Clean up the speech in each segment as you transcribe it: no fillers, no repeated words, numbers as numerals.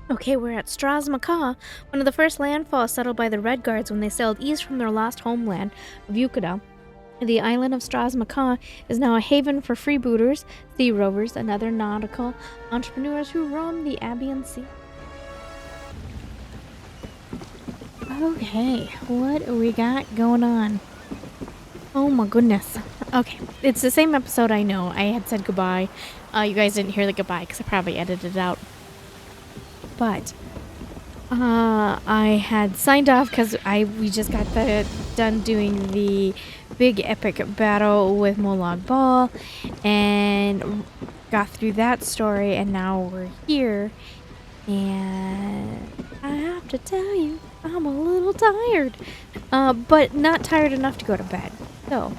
Okay, we're at Strasmacaw, one of the first landfalls settled by the Red Guards when they sailed east from their lost homeland of Yukada. The island of Strasmacaw is now a haven for freebooters, sea rovers, and other nautical entrepreneurs who roam the Abian Sea. Okay, what we got going on? Oh my goodness. Okay, it's the same episode, I know. I had said goodbye. You guys didn't hear the goodbye because I probably edited it out. But I had signed off because we just got done doing the big epic battle with Molag Bal and got through that story, and now we're here, and I have to tell you, I'm a little tired, but not tired enough to go to bed. So,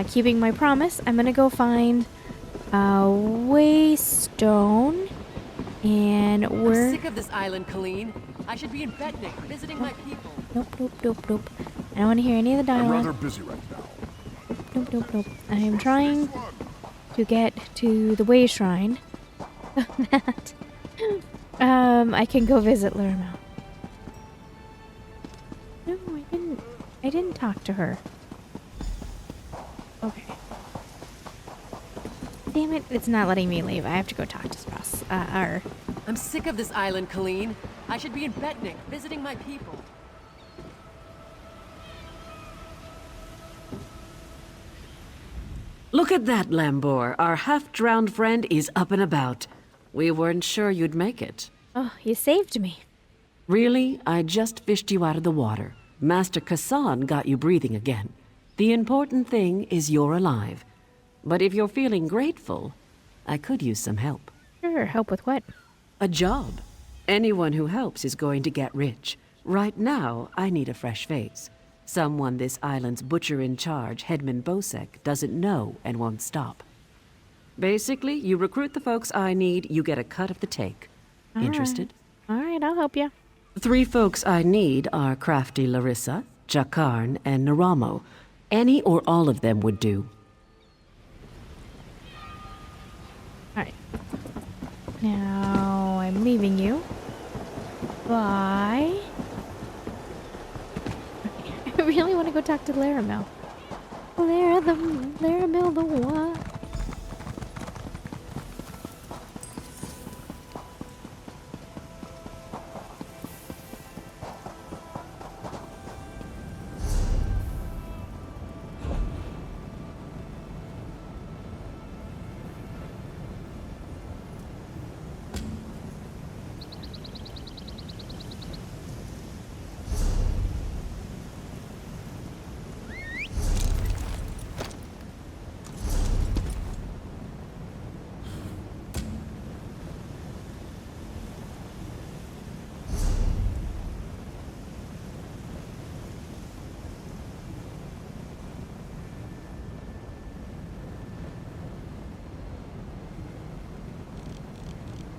keeping my promise, I'm gonna go find Waystone. And I'm sick of this island, Colleen. I should be in Betnik visiting my people. Nope. I don't want to hear any of the dialogue. I'm rather busy right now. Nope. I am trying to get to the Way Shrine so that I can go visit Lerma. No, I didn't talk to her. Okay. Damn it, it's not letting me leave. I have to go talk to Spross. I'm sick of this island, Colleen. I should be in Betnik, visiting my people. Look at that, Lambor. Our half-drowned friend is up and about. We weren't sure you'd make it. Oh, you saved me. Really? I just fished you out of the water. Master Kassan got you breathing again. The important thing is you're alive. But if you're feeling grateful, I could use some help. Sure, help with what? A job. Anyone who helps is going to get rich. Right now, I need a fresh face. Someone this island's butcher-in-charge, Headman Bosek, doesn't know and won't stop. Basically, you recruit the folks I need, you get a cut of the take. Interested? All right, I'll help you. The 3 folks I need are Crafty Larissa, Jakarn, and Naramo. Any or all of them would do. Alright. Now, I'm leaving you. Bye. Okay. I really want to go talk to Laramel. Laramel the what?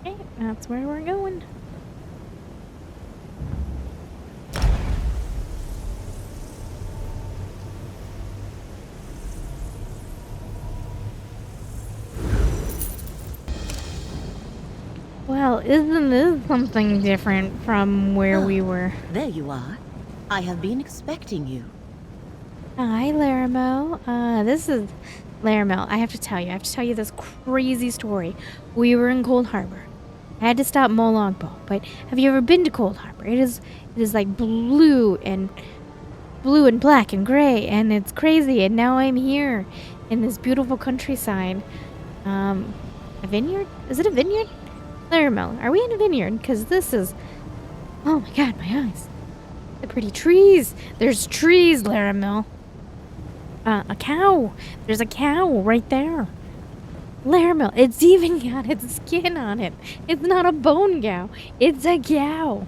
Okay, that's where we're going. Well, isn't this something different from where we were? There you are. I have been expecting you. Hi, Laramel. This is Laramel. I have to tell you this crazy story. We were in Cold Harbor. I had to stop Molag Bal, but have you ever been to Cold Harbor? It is like blue and black and gray, and it's crazy. And now I'm here in this beautiful countryside. A vineyard? Is it a vineyard? Laramel, are we in a vineyard? Because this is... Oh my god, my eyes. The pretty trees. There's trees, Laramel. A cow. There's a cow right there. Laramel, it's even got its skin on it. It's not a bone cow. It's a cow.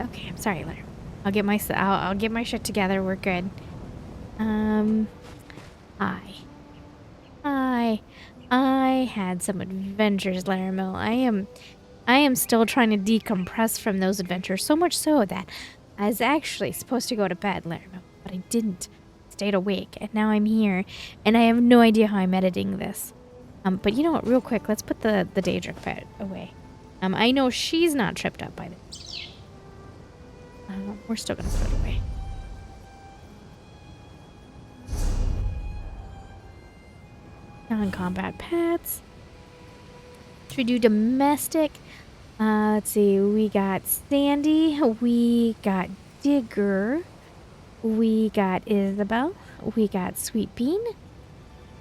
Okay, I'm sorry, Laramel. I'll get my shit together. We're good. Hi. I had some adventures, Laramel. I am still trying to decompress from those adventures, so much so that I was actually supposed to go to bed, Laramel, but I didn't. Stayed awake, and now I'm here, and I have no idea how I'm editing this. But you know what, real quick, let's put the Daedric pet away. I know she's not tripped up by this. We're still gonna throw it away. Non-combat pets. Should we do domestic? Let's see. We got Sandy. We got Digger. We got Isabel. We got Sweet Bean.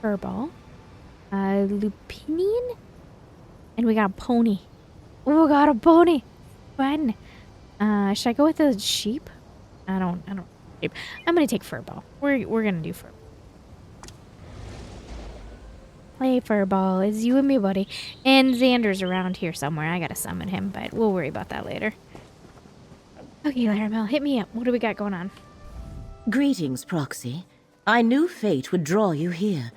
Furball. Lupinian. And we got a pony. Oh, we got a pony. Fun. Should I go with the sheep? I don't sheep. I'm gonna take Furball. We're gonna do Furball. Hey, Furball, it's you and me, buddy. And Xander's around here somewhere. I gotta summon him, but we'll worry about that later. Okay, Laramel, hit me up. What do we got going on? Greetings, Proxy. I knew fate would draw you here.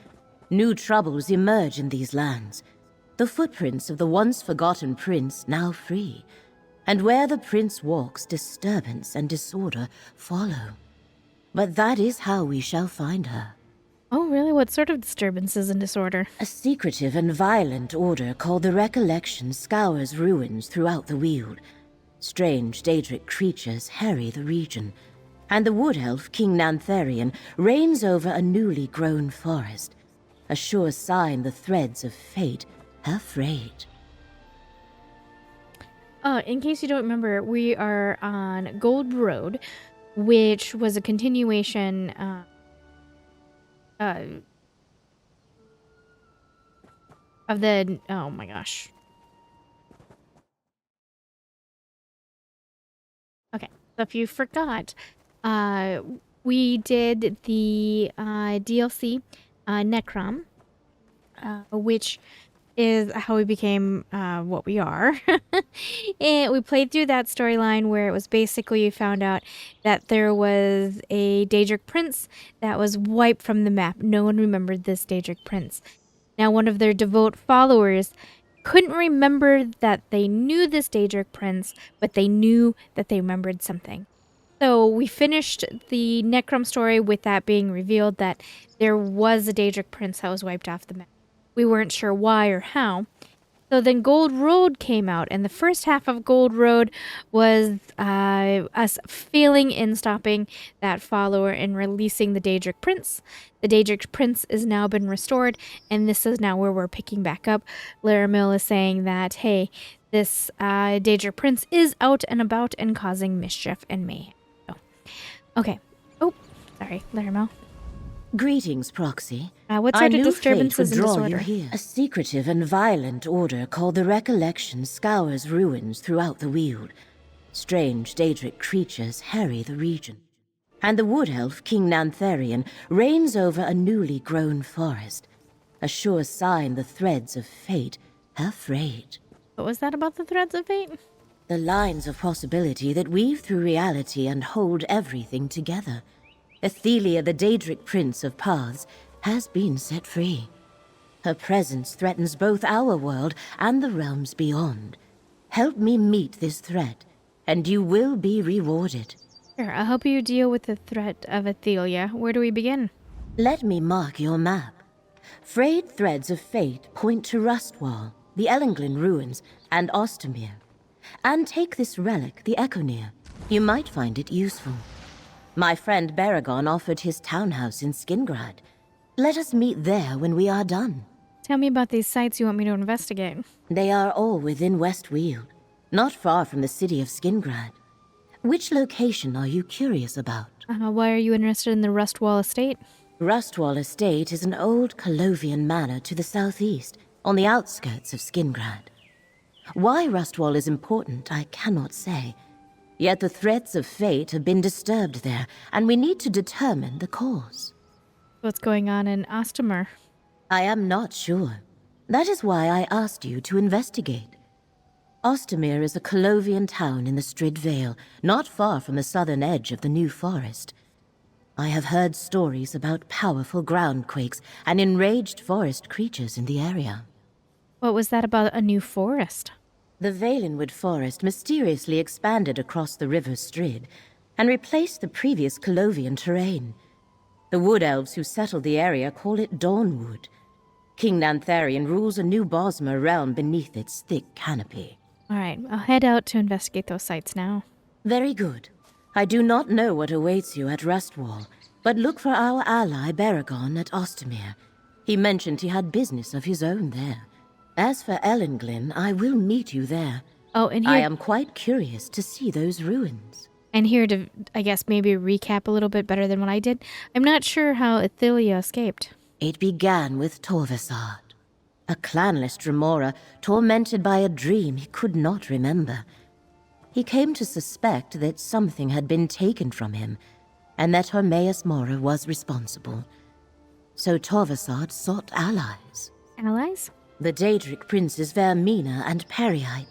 New troubles emerge in these lands. The footprints of the once forgotten prince now free. And where the prince walks, disturbance and disorder follow. But that is how we shall find her. Oh, really? What sort of disturbances and disorder? A secretive and violent order called the Recollection scours ruins throughout the Weald. Strange Daedric creatures harry the region, and the wood elf King Nantharian reigns over a newly grown forest, a sure sign the threads of fate have frayed. In case you don't remember, we are on Gold Road, which was a continuation of the, oh my gosh. Okay, so if you forgot, we did the DLC Necrom, which is how we became what we are. And we played through that storyline where it was basically you found out that there was a Daedric prince that was wiped from the map. No one remembered this Daedric prince. Now one of their devout followers couldn't remember that they knew this Daedric prince, but they knew that they remembered something. So we finished the Necrom story with that being revealed that there was a Daedric prince that was wiped off the map. We weren't sure why or how. So then Gold Road came out, and the first half of Gold Road was us failing in stopping that follower and releasing the Daedric Prince. The Daedric Prince has now been restored, and this is now where we're picking back up. Laramil is saying that, hey, this Daedric Prince is out and about and causing mischief and mayhem. So, okay. Oh, sorry, Laramil. Greetings, Proxy. What sort of disturbances and disorder? A secretive and violent order called the Recollection scours ruins throughout the Weald. Strange Daedric creatures harry the region, and the wood elf King Nantharian reigns over a newly grown forest, a sure sign the threads of fate have frayed. What was that about the threads of fate? The lines of possibility that weave through reality and hold everything together. Athelia, the Daedric Prince of Paths, has been set free. Her presence threatens both our world and the realms beyond. Help me meet this threat, and you will be rewarded. Sure, I'll help you deal with the threat of Athelia. Where do we begin? Let me mark your map. Frayed threads of fate point to Rustwall, the Ellenglin ruins, and Ostermere. And take this relic, the Echoneer. You might find it useful. My friend Baragon offered his townhouse in Skingrad. Let us meet there when we are done. Tell me about these sites you want me to investigate. They are all within West Weald, not far from the city of Skingrad. Which location are you curious about? Why are you interested in the Rustwall Estate? Rustwall Estate is an old Colovian manor to the southeast, on the outskirts of Skingrad. Why Rustwall is important, I cannot say. Yet the threads of fate have been disturbed there, and we need to determine the cause. What's going on in Ostermere? I am not sure. That is why I asked you to investigate. Ostermere is a Colovian town in the Strid Vale, not far from the southern edge of the New Forest. I have heard stories about powerful groundquakes and enraged forest creatures in the area. What was that about a new forest? The Valenwood Forest mysteriously expanded across the River Strid and replaced the previous Colovian terrain. The wood elves who settled the area call it Dawnwood. King Nantharian rules a new Bosmer realm beneath its thick canopy. All right, I'll head out to investigate those sites now. Very good. I do not know what awaits you at Rustwall, but look for our ally Baragon at Ostermere. He mentioned he had business of his own there. As for Ellenglen, I will meet you there. Oh, and here I am quite curious to see those ruins. And here to, I guess, maybe recap a little bit better than what I did. I'm not sure how Athelia escaped. It began with Torvasard, a clanless Dremora tormented by a dream he could not remember. He came to suspect that something had been taken from him, and that Hermaeus Mora was responsible. So Torvasard sought allies. Allies? The Daedric princes Vermina and Periite.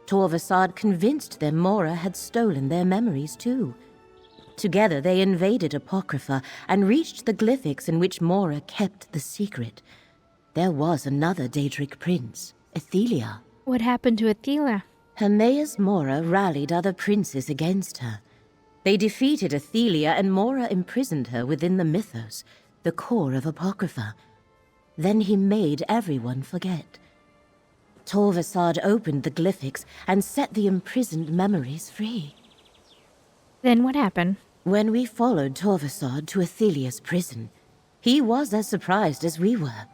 Torvasard convinced them Mora had stolen their memories too. Together they invaded Apocrypha and reached the glyphics in which Mora kept the secret. There was another Daedric prince, Athelia. What happened to Athelia? Hermaeus Mora rallied other princes against her. They defeated Athelia and Mora imprisoned her within the mythos, the core of Apocrypha. Then he made everyone forget. Torvasard opened the glyphics and set the imprisoned memories free. Then what happened? When we followed Torvasard to Athelia's prison, he was as surprised as we were.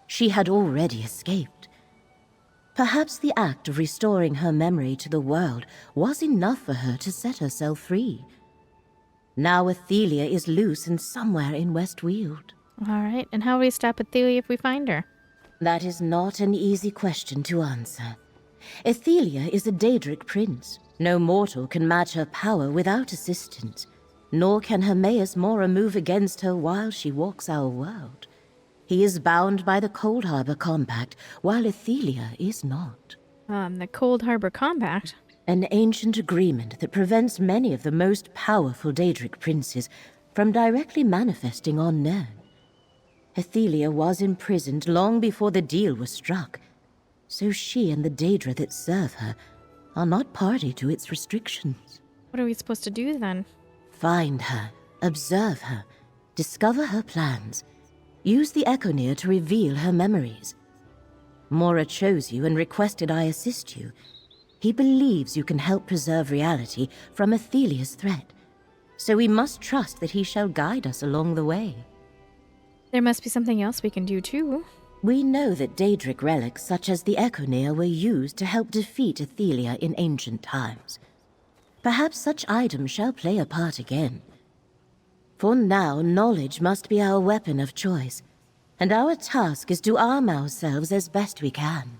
She had already escaped. Perhaps the act of restoring her memory to the world was enough for her to set herself free. Now Athelia is loose and somewhere in West Weald. All right, and how do we stop Athelia if we find her? That is not an easy question to answer. Athelia is a Daedric prince. No mortal can match her power without assistance, nor can Hermaeus Mora move against her while she walks our world. He is bound by the Cold Harbor Compact, while Athelia is not. The Cold Harbor Compact? An ancient agreement that prevents many of the most powerful Daedric princes from directly manifesting on Nern. Athelia was imprisoned long before the deal was struck, so she and the Daedra that serve her are not party to its restrictions. What are we supposed to do then? Find her, observe her, discover her plans, use the Echoneer to reveal her memories. Mora chose you and requested I assist you. He believes you can help preserve reality from Athelia's threat, so we must trust that he shall guide us along the way. There must be something else we can do too. We know that Daedric relics such as the Echoneer were used to help defeat Athelia in ancient times. Perhaps such items shall play a part again. For now, knowledge must be our weapon of choice, and our task is to arm ourselves as best we can.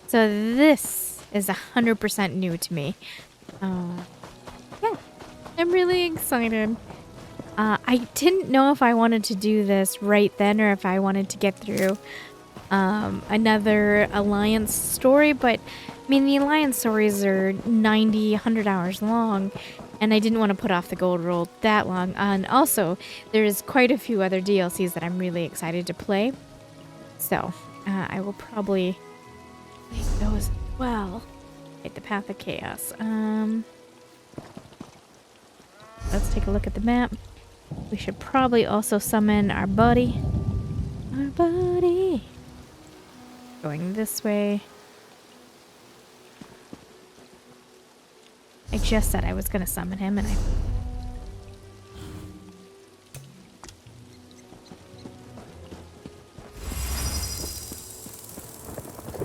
So this is 100% new to me. Yeah, I'm really excited. I didn't know if I wanted to do this right then or if I wanted to get through another Alliance story, but I mean, the Alliance stories are 90, 100 hours long, and I didn't want to put off the gold roll that long. And also, there's quite a few other DLCs that I'm really excited to play, so I will probably play those as well. Right, the Path of Chaos. Let's take a look at the map. We should probably also summon our buddy. Our buddy. Going this way. I just said I was going to summon him and I...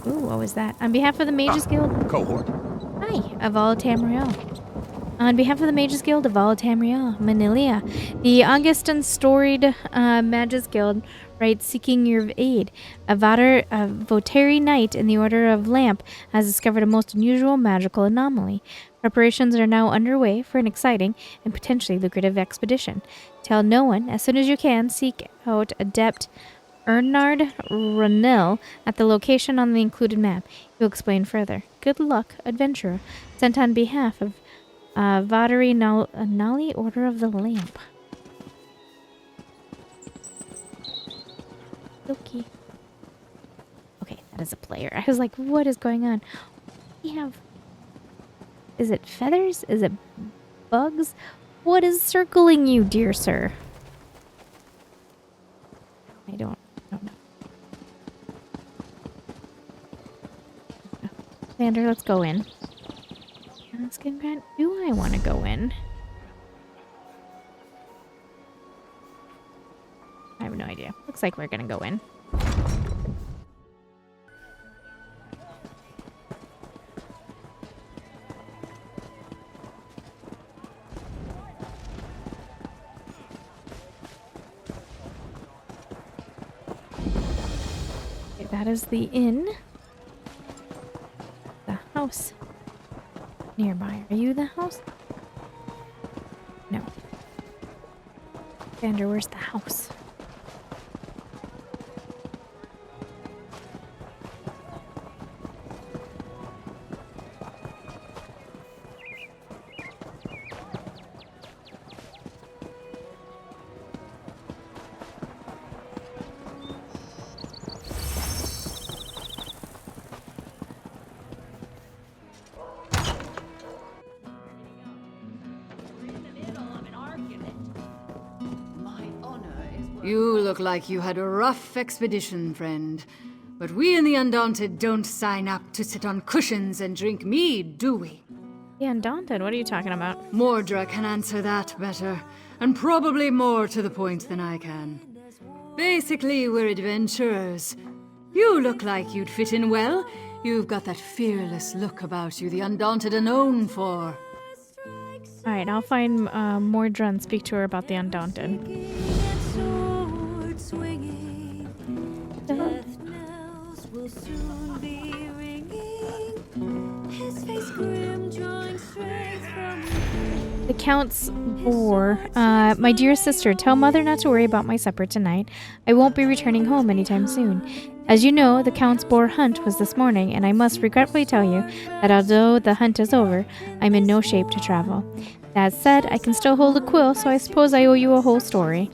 Ooh, what was that? On behalf of the Mages Guild... Cohort. Hi, Aval Tamriel. On behalf of the Mages Guild of Aval Tamriel, Mnealia, the August and Storied Mages Guild writes, seeking your aid. A Votary Knight in the Order of Lamp has discovered a most unusual magical anomaly. Preparations are now underway for an exciting and potentially lucrative expedition. Tell no one, as soon as you can, seek out Adept Ernard Ranil at the location on the included map. He'll explain further. Good luck, adventurer. Sent on behalf of Vatari Nali, Order of the Lamp. Okay. Okay, that is a player. I was like, what is going on? We have... Is it feathers? Is it bugs? What is circling you, dear sir? I don't know. Xander, let's go in. Skin Grant, do I want to go in? I have no idea. Looks like we're gonna go in. Okay, that is the inn. The house nearby. Are you the house? No. Xander, where's the house? You look like you had a rough expedition, friend. But we in the Undaunted don't sign up to sit on cushions and drink mead, do we? The Undaunted? What are you talking about? Mordra can answer that better, and probably more to the point than I can. Basically, we're adventurers. You look like you'd fit in well. You've got that fearless look about you the Undaunted are known for. Alright, I'll find Mordra and speak to her about the Undaunted. The Count's boar. My dear sister, tell Mother not to worry about my supper tonight. I won't be returning home anytime soon. As you know, the Count's boar hunt was this morning, and I must regretfully tell you that although the hunt is over, I'm in no shape to travel. That said, I can still hold a quill, so I suppose I owe you a whole story.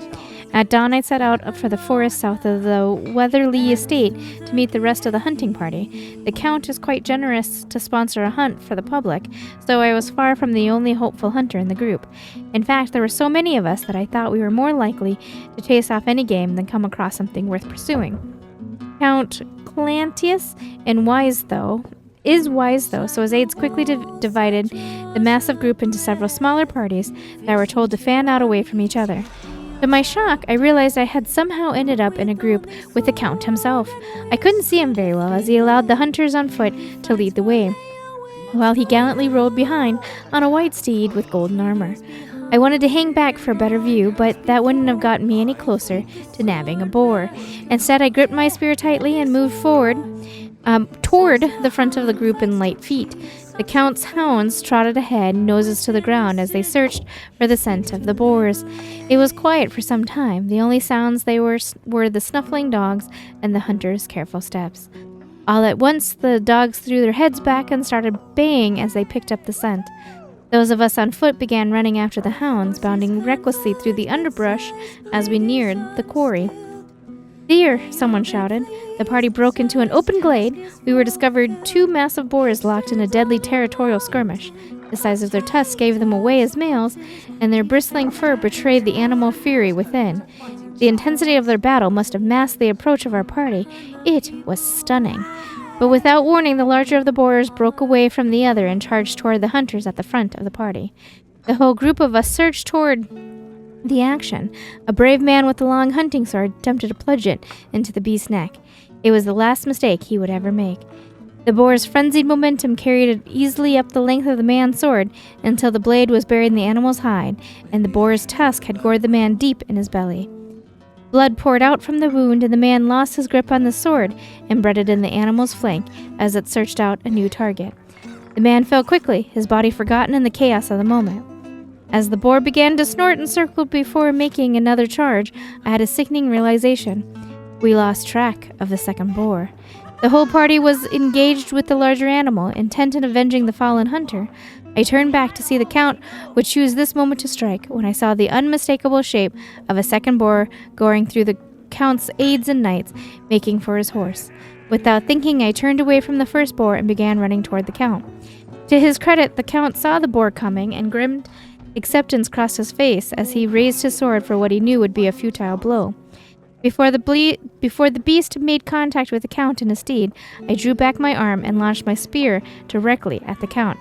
At dawn, I set out for the forest south of the Weatherly estate to meet the rest of the hunting party. The Count is quite generous to sponsor a hunt for the public, so I was far from the only hopeful hunter in the group. In fact, there were so many of us that I thought we were more likely to chase off any game than come across something worth pursuing. Count Clantius is wise though, so his aides quickly divided the massive group into several smaller parties that were told to fan out away from each other. To my shock, I realized I had somehow ended up in a group with the Count himself. I couldn't see him very well as he allowed the hunters on foot to lead the way, while he gallantly rode behind on a white steed with golden armor. I wanted to hang back for a better view, but that wouldn't have gotten me any closer to nabbing a boar. Instead, I gripped my spear tightly and moved forward toward the front of the group in light feet. The Count's hounds trotted ahead, noses to the ground, as they searched for the scent of the boars. It was quiet for some time. The only sounds were the snuffling dogs and the hunters' careful steps. All at once, the dogs threw their heads back and started baying as they picked up the scent. Those of us on foot began running after the hounds, bounding recklessly through the underbrush as we neared the quarry. "There!" someone shouted. The party broke into an open glade. We were discovered two massive boars locked in a deadly territorial skirmish. The size of their tusks gave them away as males, and their bristling fur betrayed the animal fury within. The intensity of their battle must have masked the approach of our party. It was stunning. But without warning, the larger of the boars broke away from the other and charged toward the hunters at the front of the party. The whole group of us surged toward the action. A brave man with a long hunting sword attempted to plunge it into the beast's neck. It was the last mistake he would ever make. The boar's frenzied momentum carried it easily up the length of the man's sword until the blade was buried in the animal's hide, and the boar's tusk had gored the man deep in his belly. Blood poured out from the wound, and the man lost his grip on the sword and bedded in the animal's flank as it searched out a new target. The man fell quickly, his body forgotten in the chaos of the moment. As the boar began to snort and circle before making another charge, I had a sickening realization. We lost track of the second boar. The whole party was engaged with the larger animal, intent on avenging the fallen hunter. I turned back to see the Count would choose this moment to strike when I saw the unmistakable shape of a second boar goring through the Count's aides and knights, making for his horse. Without thinking, I turned away from the first boar and began running toward the Count. To his credit, the Count saw the boar coming and grimmed acceptance crossed his face as he raised his sword for what he knew would be a futile blow. Before the Before the beast made contact with the Count and his steed, I drew back my arm and launched my spear directly at the Count.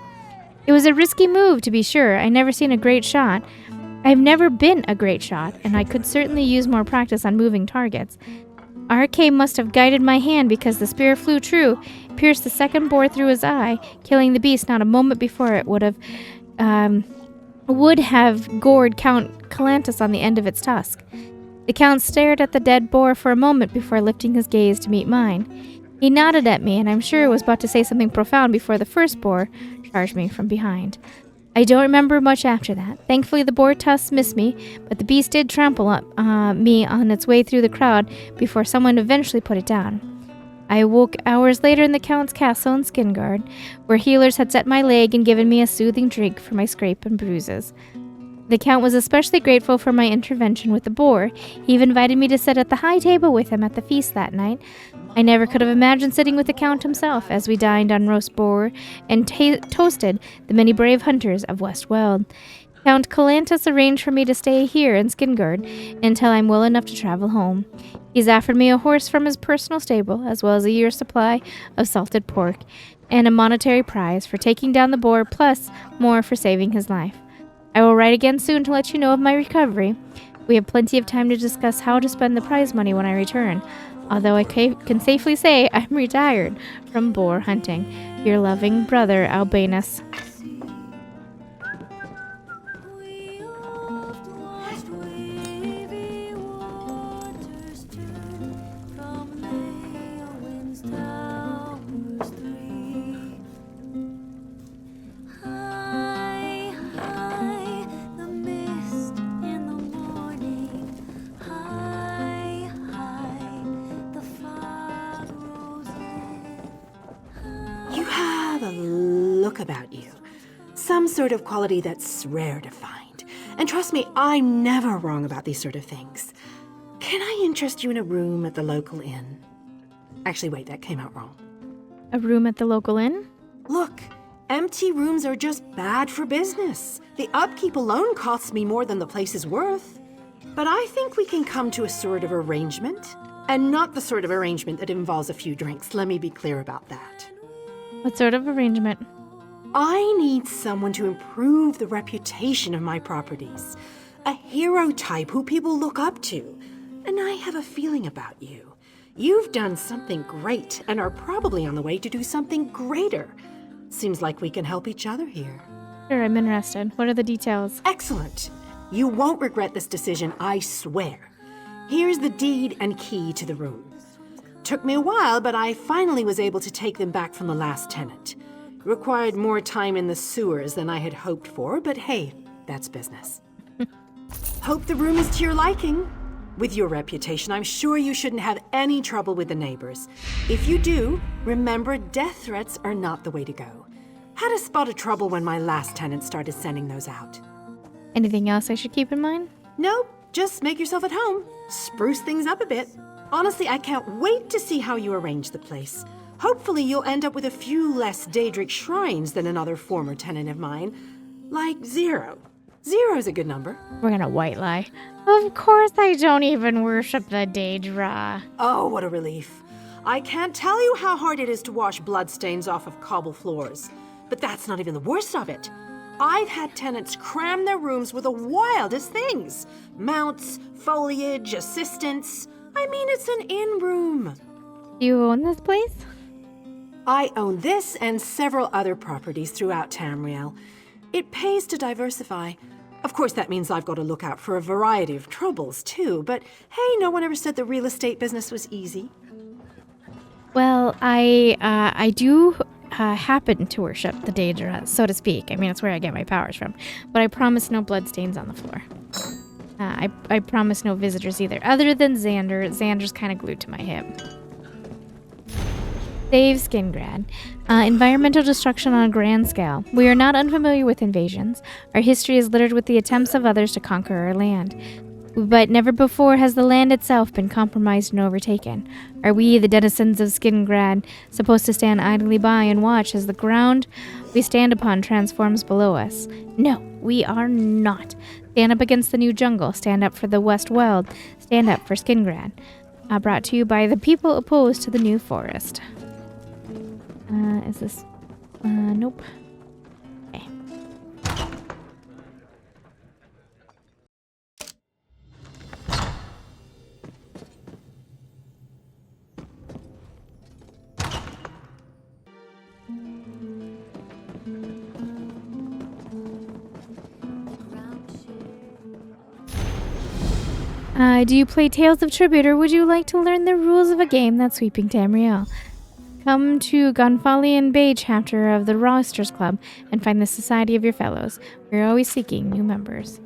It was a risky move, to be sure. I've never been a great shot, and I could certainly use more practice on moving targets. RK must have guided my hand because the spear flew true, pierced the second bore through his eye, killing the beast not a moment before it would have gored Count Calantis on the end of its tusk. The Count stared at the dead boar for a moment before lifting his gaze to meet mine. He nodded at me, and I'm sure was about to say something profound before the first boar charged me from behind. I don't remember much after that. Thankfully, the boar tusks missed me, but the beast did trample up me on its way through the crowd before someone eventually put it down. I awoke hours later in the Count's castle in Skingard, where healers had set my leg and given me a soothing drink for my scrape and bruises. The Count was especially grateful for my intervention with the boar. He even invited me to sit at the high table with him at the feast that night. I never could have imagined sitting with the Count himself as we dined on roast boar and toasted the many brave hunters of West Weald. Count Calantis arranged for me to stay here in Skingard until I'm well enough to travel home. He's offered me a horse from his personal stable, as well as a year's supply of salted pork, and a monetary prize for taking down the boar, plus more for saving his life. I will write again soon to let you know of my recovery. We have plenty of time to discuss how to spend the prize money when I return, although I can safely say I'm retired from boar hunting. Your loving brother, Albanus. About you. Some sort of quality that's rare to find. And trust me, I'm never wrong about these sort of things. Can I interest you in a room at the local inn? Actually, wait, that came out wrong. A room at the local inn? Look, empty rooms are just bad for business. The upkeep alone costs me more than the place is worth. But I think we can come to a sort of arrangement. And not the sort of arrangement that involves a few drinks. Let me be clear about that. What sort of arrangement? I need someone to improve the reputation of my properties. A hero type who people look up to. And I have a feeling about you. You've done something great and are probably on the way to do something greater. Seems like we can help each other here. Sure, I'm interested. What are the details? Excellent. You won't regret this decision, I swear. Here's the deed and key to the room. Took me a while, but I finally was able to take them back from the last tenant. Required more time in the sewers than I had hoped for, but hey, that's business. Hope the room is to your liking. With your reputation, I'm sure you shouldn't have any trouble with the neighbors. If you do, remember death threats are not the way to go. Had a spot of trouble when my last tenant started sending those out. Anything else I should keep in mind? Nope, just make yourself at home. Spruce things up a bit. Honestly, I can't wait to see how you arrange the place. Hopefully you'll end up with a few less Daedric shrines than another former tenant of mine. Like 0. 0's a good number. We're gonna white lie. Of course I don't even worship the Daedra. Oh, what a relief. I can't tell you how hard it is to wash bloodstains off of cobble floors. But that's not even the worst of it. I've had tenants cram their rooms with the wildest things. Mounts, foliage, assistants. I mean, it's an inn room. Do you own this place? I own this and several other properties throughout Tamriel. It pays to diversify. Of course, that means I've got to look out for a variety of troubles, too. But hey, no one ever said the real estate business was easy. Well, I do happen to worship the Daedra, so to speak. I mean, it's where I get my powers from. But I promise no bloodstains on the floor. I promise no visitors either. Other than Xander. Xander's kind of glued to my hip. Save Skingrad. Environmental destruction on a grand scale. We are not unfamiliar with invasions. Our history is littered with the attempts of others to conquer our land. But never before has the land itself been compromised and overtaken. Are we, the denizens of Skingrad, supposed to stand idly by and watch as the ground we stand upon transforms below us? No, we are not. Stand up against the new jungle. Stand up for the West Weald. Stand up for Skingrad. Brought to you by the people opposed to the new forest. Is this... nope. Okay. Do you play Tales of Tribute, or would you like to learn the rules of a game that's sweeping Tamriel? Come to Gonfalian Bay chapter of the Rosters Club and find the society of your fellows. We're always seeking new members.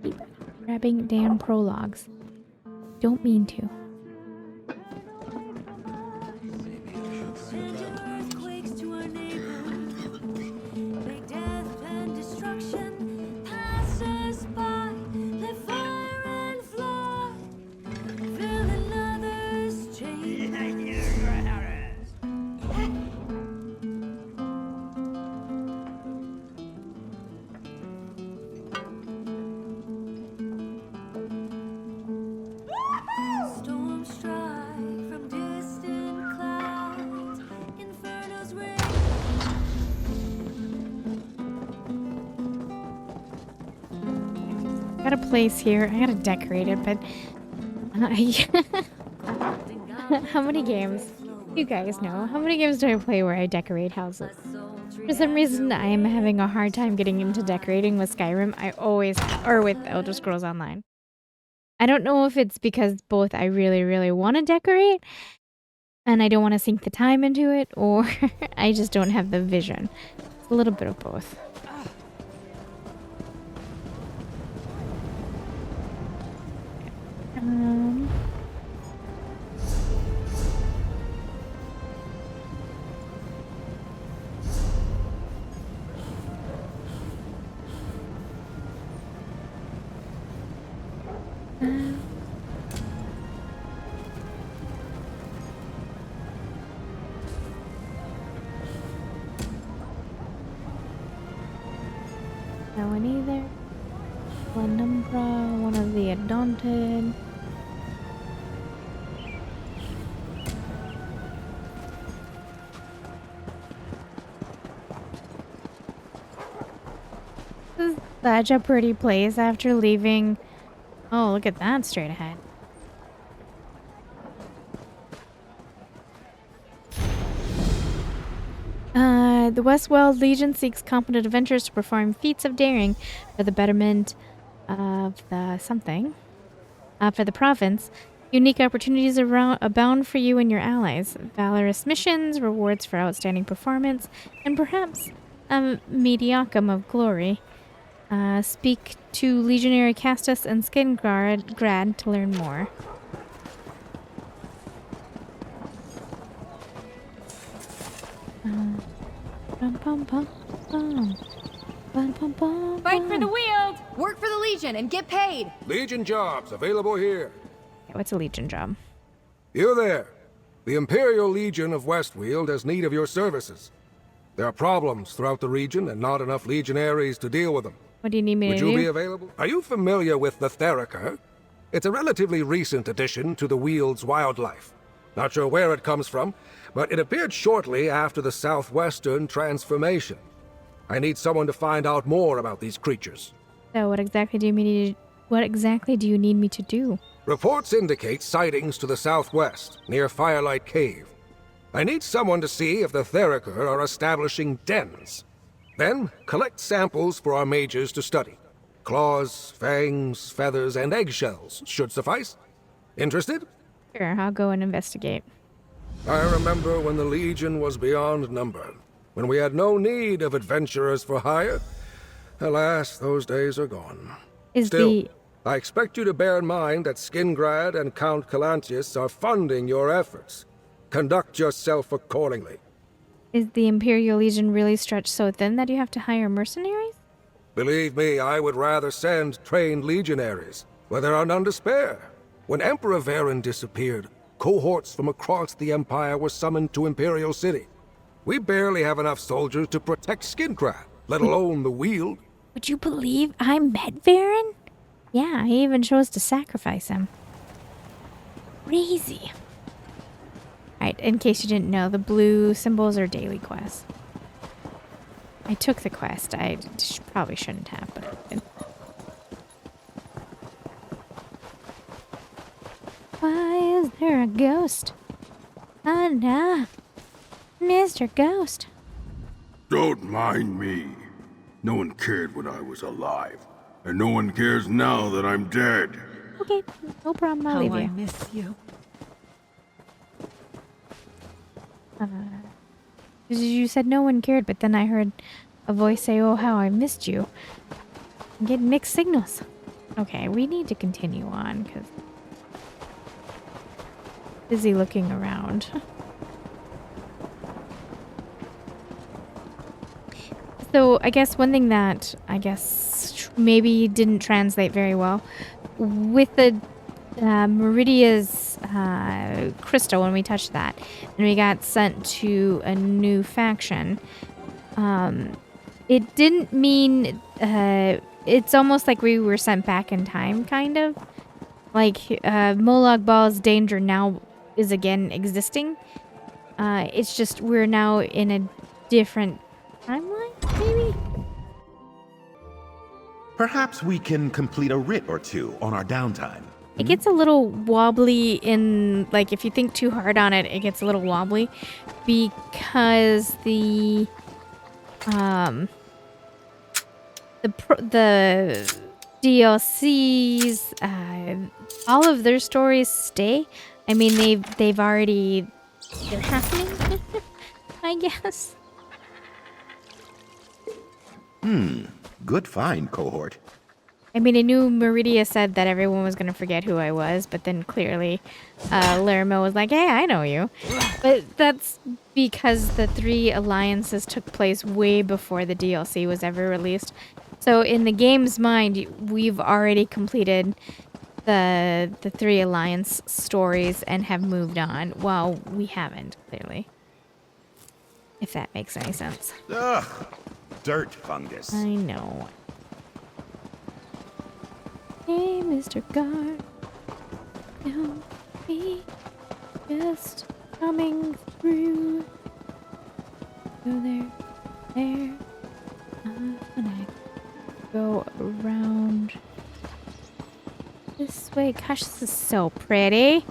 Keep grabbing damn prologues. Don't mean to. Got a place here. I gotta decorate it, but how many games? You guys know. How many games do I play where I decorate houses? For some reason, I am having a hard time getting into decorating with Skyrim. Or with Elder Scrolls Online. I don't know if it's because both I really, really want to decorate and I don't want to sink the time into it, or I just don't have the vision. It's a little bit of both. No one either. One Umbra, one of the Undaunted. This is such a pretty place after leaving. Oh, look at that straight ahead. The Weald Legion seeks competent adventurers to perform feats of daring for the betterment of the something. For the province, unique opportunities abound for you and your allies. Valorous missions, rewards for outstanding performance, and perhaps a mediacum of glory. Speak to Legionary Castus and Skingrad to learn more. Fight for the Weald! Work for the Legion and get paid! Legion jobs available here. What's a Legion job? You there. The Imperial Legion of Westweald has need of your services. There are problems throughout the region and not enough legionaries to deal with them. What do you need me to do? Would you be available? Are you familiar with the Theriker? It's a relatively recent addition to the Weald's wildlife. Not sure where it comes from, but it appeared shortly after the Southwestern transformation. I need someone to find out more about these creatures. So what exactly do you need me to do? Reports indicate sightings to the southwest, near Firelight Cave. I need someone to see if the Theriker are establishing dens. Then, collect samples for our mages to study. Claws, fangs, feathers, and eggshells should suffice. Interested? Sure, I'll go and investigate. I remember when the Legion was beyond number, when we had no need of adventurers for hire. Alas, those days are gone. Still, I expect you to bear in mind that Skingrad and Count Calantius are funding your efforts. Conduct yourself accordingly. Is the Imperial Legion really stretched so thin that you have to hire mercenaries? Believe me, I would rather send trained legionaries, where there are none to spare. When Emperor Varen disappeared, cohorts from across the Empire were summoned to Imperial City. We barely have enough soldiers to protect Skingrad, let alone the Weald. Would you believe I met Varen? Yeah, I even chose to sacrifice him. crazy. Alright, in case you didn't know, the blue symbols are daily quests. I took the quest. I probably shouldn't have, but I did. Why is there a ghost? Oh no. Mr. Ghost. Don't mind me. No one cared when I was alive. And no one cares now that I'm dead. Okay, no problem. I'll leave you. I miss you. You said no one cared, but then I heard a voice say, "Oh, how I missed you." I'm getting mixed signals. Okay, we need to continue on because busy looking around. So I guess one thing that maybe didn't translate very well with the Meridia's crystal, when we touched that and we got sent to a new faction, it didn't mean it's almost like we were sent back in time, kind of like Molag Bal's danger now is again existing. It's just we're now in a different timeline, maybe. Perhaps we can complete a writ or two on our downtime. It gets a little wobbly in, like, if you think too hard on it, it gets a little wobbly because the DLCs, all of their stories stay. I mean, they're happening, I guess. Good find, cohort. I mean, I knew Meridia said that everyone was going to forget who I was, but then clearly Lermo was like, hey, I know you. But that's because the 3 alliances took place way before the DLC was ever released. So in the game's mind, we've already completed the 3 alliance stories and have moved on. Well, we haven't, clearly. If that makes any sense. Ugh, dirt fungus. I know. Hey, Mr. Guard, don't be just coming through. Go there. I'm gonna go around this way. Gosh, this is so pretty.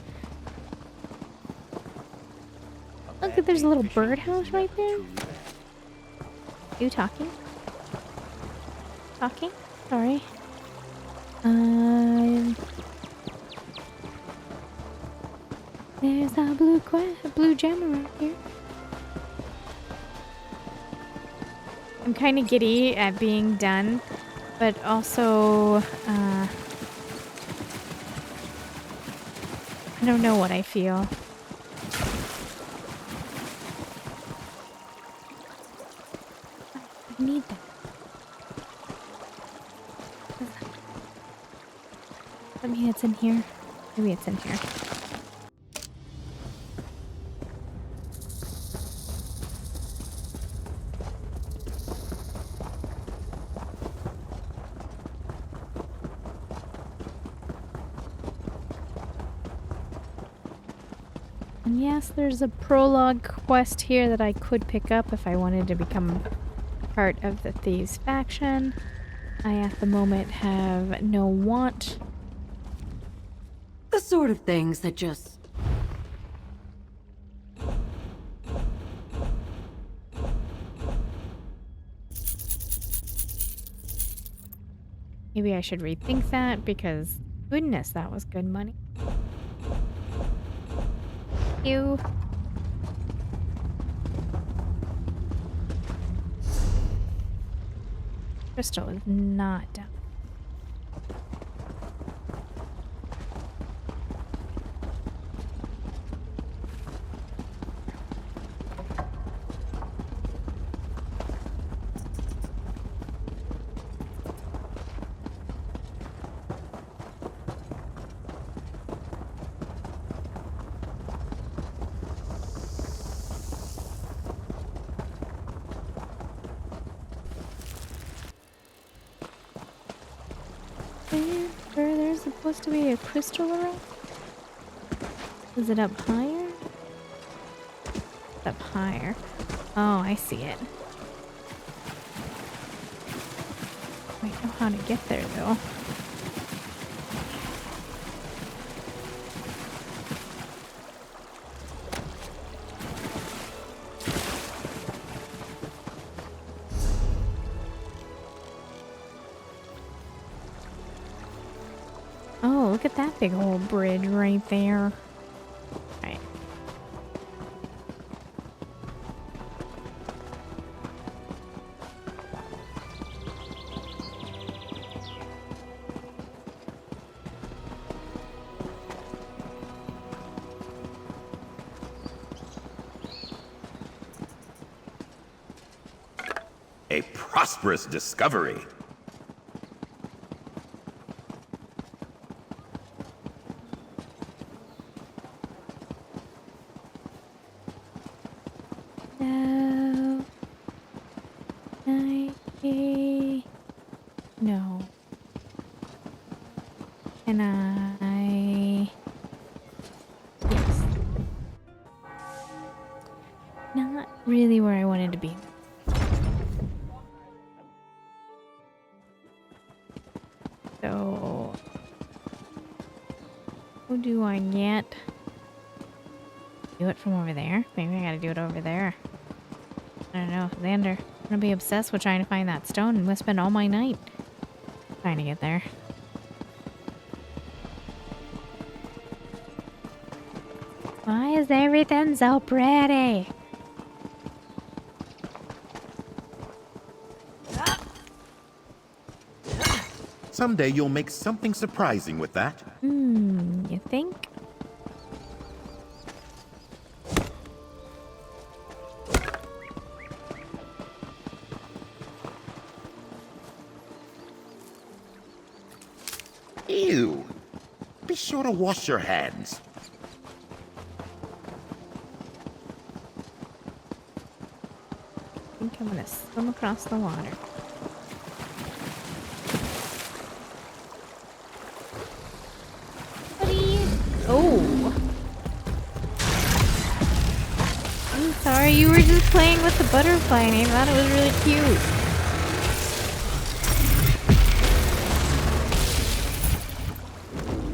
Look, there's a little birdhouse right there. You talking? Talking? Sorry. There's a blue gem around here. I'm kind of giddy at being done, but also I don't know what I feel. I need that. I mean, it's in here. Maybe it's in here. And yes, there's a prologue quest here that I could pick up if I wanted to become part of the Thieves faction. I, at the moment, have no want. The sort of things that just... Maybe I should rethink that because, goodness, that was good money. Ew. Crystal is not down. There's supposed to be a crystal around? Is it up higher? It's up higher. Oh, I see it. I don't know how to get there though. Oh, look at that big old bridge right there. Right. A prosperous discovery. No. No. And yes. Not really where I wanted to be. So, who do I get? Do it from over there? Maybe I gotta do it over there. I don't know. Xander, I'm gonna be obsessed with trying to find that stone and we'll spend all my night trying to get there. Why is everything so pretty? Someday you'll make something surprising with that. You think? Ew. Be sure to wash your hands. I think I'm gonna swim across the water. Oh. I'm sorry, you were just playing with the butterfly and I thought it was really cute.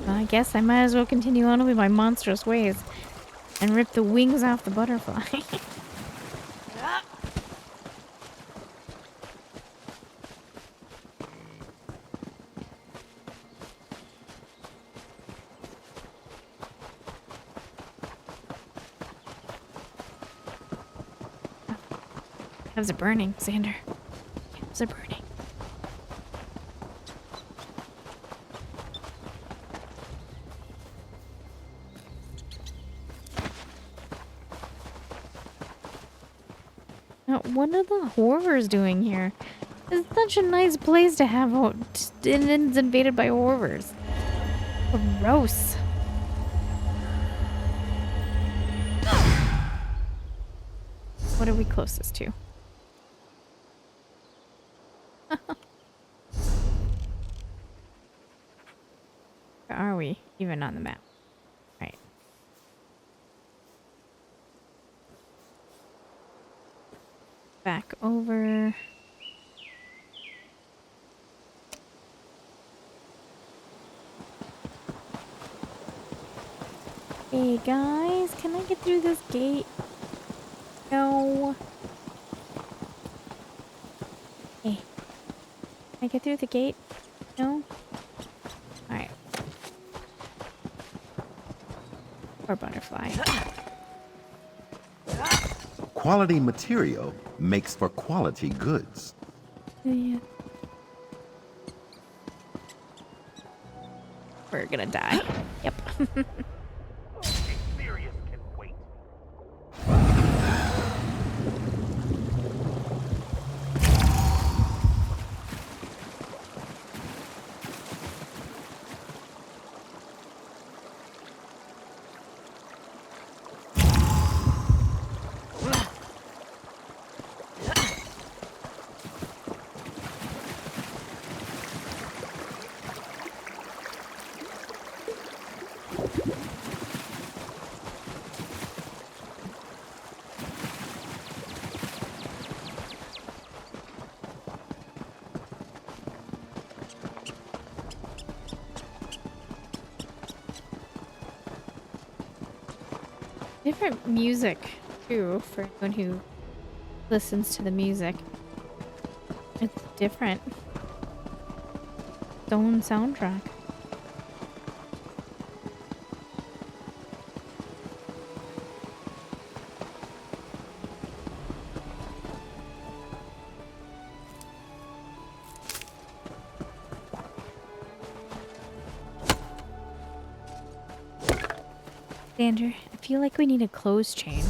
Well, I guess I might as well continue on with my monstrous ways and rip the wings off the butterfly. How's it burning, Xander? How's it burning? Now, what are the horrors doing here? It's such a nice place to have out, and then it's invaded by horrors. Gross. What are we closest to? Where are we even on the map? Right. Back over. Hey guys, can I get through this gate? No. Hey. Can I get through the gate? No? Alright. Or butterfly. Quality material makes for quality goods. Yeah. We're gonna die. Yep. Different music, too, for anyone who listens to the music. It's different. Its own soundtrack. Xander, I feel like we need a clothes chain.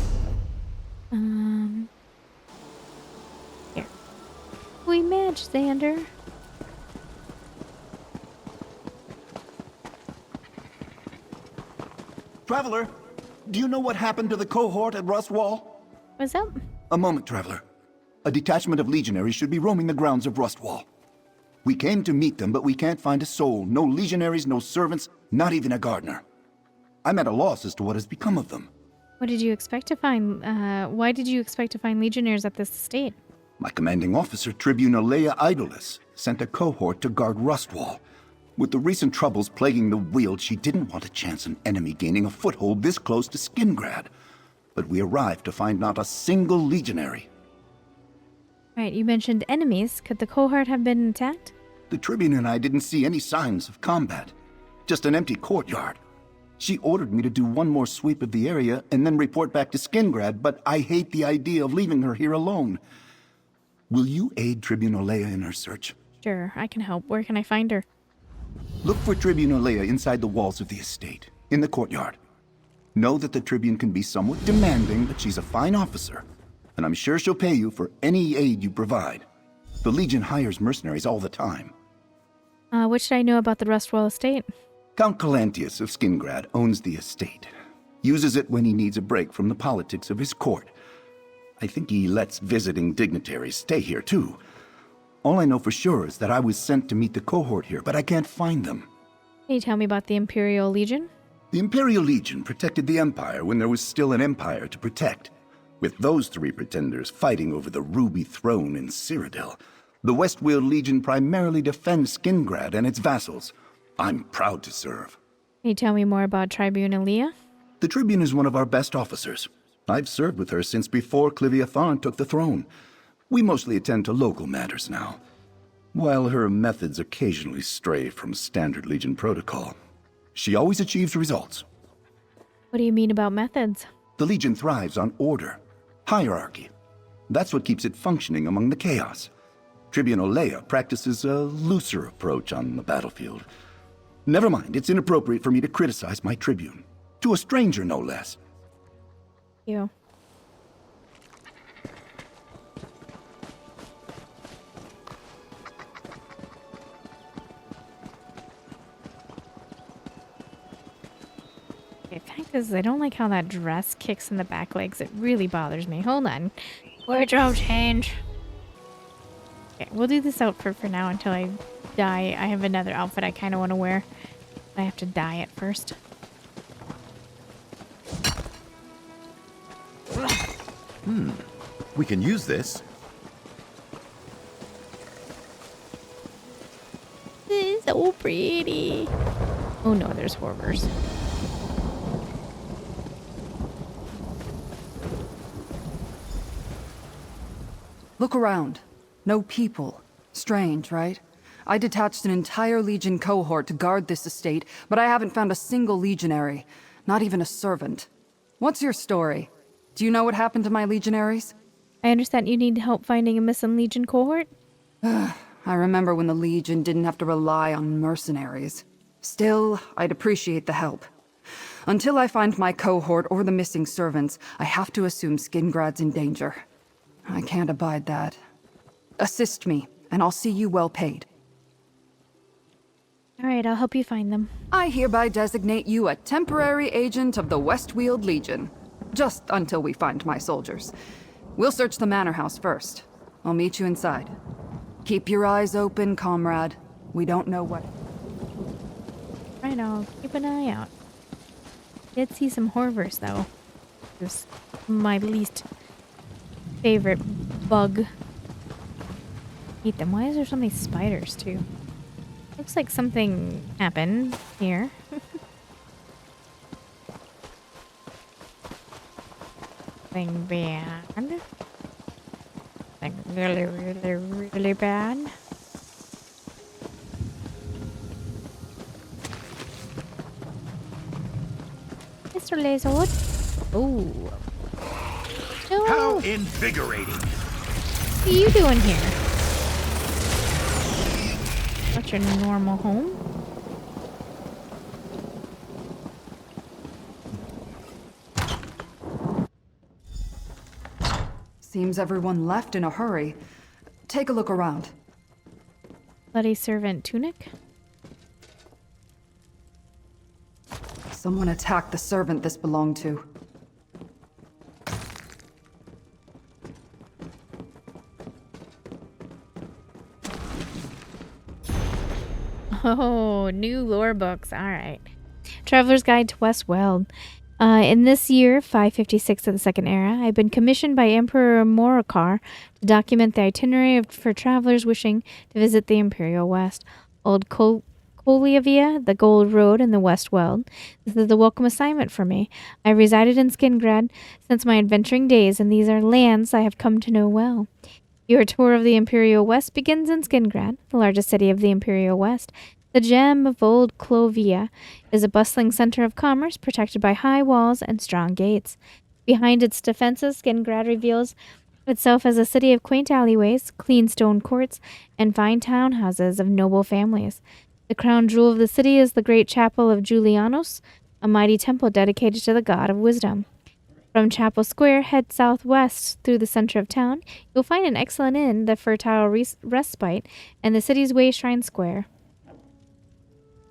Here. We match, Xander. Traveler, do you know what happened to the cohort at Rustwall? What's up? A moment, Traveler. A detachment of legionaries should be roaming the grounds of Rustwall. We came to meet them, but we can't find a soul. No legionaries, no servants, not even a gardener. I'm at a loss as to what has become of them. What did you expect to find? Why did you expect to find legionnaires at this estate? My commanding officer, Tribune Alea Idolus, sent a cohort to guard Rustwall. With the recent troubles plaguing the Weald, she didn't want to chance an enemy gaining a foothold this close to Skingrad. But we arrived to find not a single legionary. Right, you mentioned enemies. Could the cohort have been attacked? The Tribune and I didn't see any signs of combat. Just an empty courtyard. She ordered me to do one more sweep of the area and then report back to Skingrad, but I hate the idea of leaving her here alone. Will you aid Tribune Alea in her search? Sure, I can help. Where can I find her? Look for Tribune Alea inside the walls of the estate, in the courtyard. Know that the Tribune can be somewhat demanding, but she's a fine officer, and I'm sure she'll pay you for any aid you provide. The Legion hires mercenaries all the time. What should I know about the Rustwall estate? Count Calantius of Skingrad owns the estate. Uses it when he needs a break from the politics of his court. I think he lets visiting dignitaries stay here, too. All I know for sure is that I was sent to meet the cohort here, but I can't find them. Can you tell me about the Imperial Legion? The Imperial Legion protected the Empire when there was still an Empire to protect. With those three pretenders fighting over the Ruby Throne in Cyrodiil, the Westweald Legion primarily defends Skingrad and its vassals. I'm proud to serve. Can you tell me more about Tribune Alea? The Tribune is one of our best officers. I've served with her since before Clivia Tharn took the throne. We mostly attend to local matters now, while her methods occasionally stray from standard Legion protocol. She always achieves results. What do you mean about methods? The Legion thrives on order, hierarchy. That's what keeps it functioning among the chaos. Tribune Alea practices a looser approach on the battlefield. Never mind, it's inappropriate for me to criticize my Tribune. To a stranger, no less. You. Okay, fact is, I don't like how that dress kicks in the back legs. It really bothers me. Hold on. Wardrobe change. Okay, we'll do this outfit for now until I dye. I have another outfit I kind of want to wear. I have to dye it first. We can use this. This is so pretty. Oh no, there's horrors. Look around. No people. Strange, right? I detached an entire Legion cohort to guard this estate, but I haven't found a single legionary. Not even a servant. What's your story? Do you know what happened to my legionaries? I understand you need help finding a missing Legion cohort? I remember when the Legion didn't have to rely on mercenaries. Still, I'd appreciate the help. Until I find my cohort or the missing servants, I have to assume Skingrad's in danger. I can't abide that. Assist me, and I'll see you well paid. Alright, I'll help you find them. I hereby designate you a temporary agent of the Westweald Legion. Just until we find my soldiers. We'll search the manor house first. I'll meet you inside. Keep your eyes open, comrade. We don't know what... Right, I'll keep an eye out. Did see some horrors, though. Just my least favorite bug. Eat them. Why is there so many spiders, too? Looks like something happened here. something bad. Like really, really, really bad. Mr. Lazard. Oh. No. How invigorating. What are you doing here? What's your normal home? Seems everyone left in a hurry. Take a look around. Bloody servant tunic? Someone attacked the servant this belonged to. Oh, new lore books. All right. Traveler's Guide to West Weald. In this year, 556 of the Second Era, I've been commissioned by Emperor Morokar to document the itinerary for travelers wishing to visit the Imperial West. Old Koliavia, the Gold Road, and the West Weald. This is a welcome assignment for me. I resided in Skingrad since my adventuring days, and these are lands I have come to know well. Your tour of the Imperial West begins in Skingrad, the largest city of the Imperial West. The gem of old Clovia is a bustling center of commerce protected by high walls and strong gates. Behind its defenses, Skingrad reveals itself as a city of quaint alleyways, clean stone courts, and fine townhouses of noble families. The crown jewel of the city is the great chapel of Julianos, a mighty temple dedicated to the god of wisdom. From Chapel Square, head southwest through the center of town. You'll find an excellent inn, the Fertile Respite, and the city's Way Shrine Square.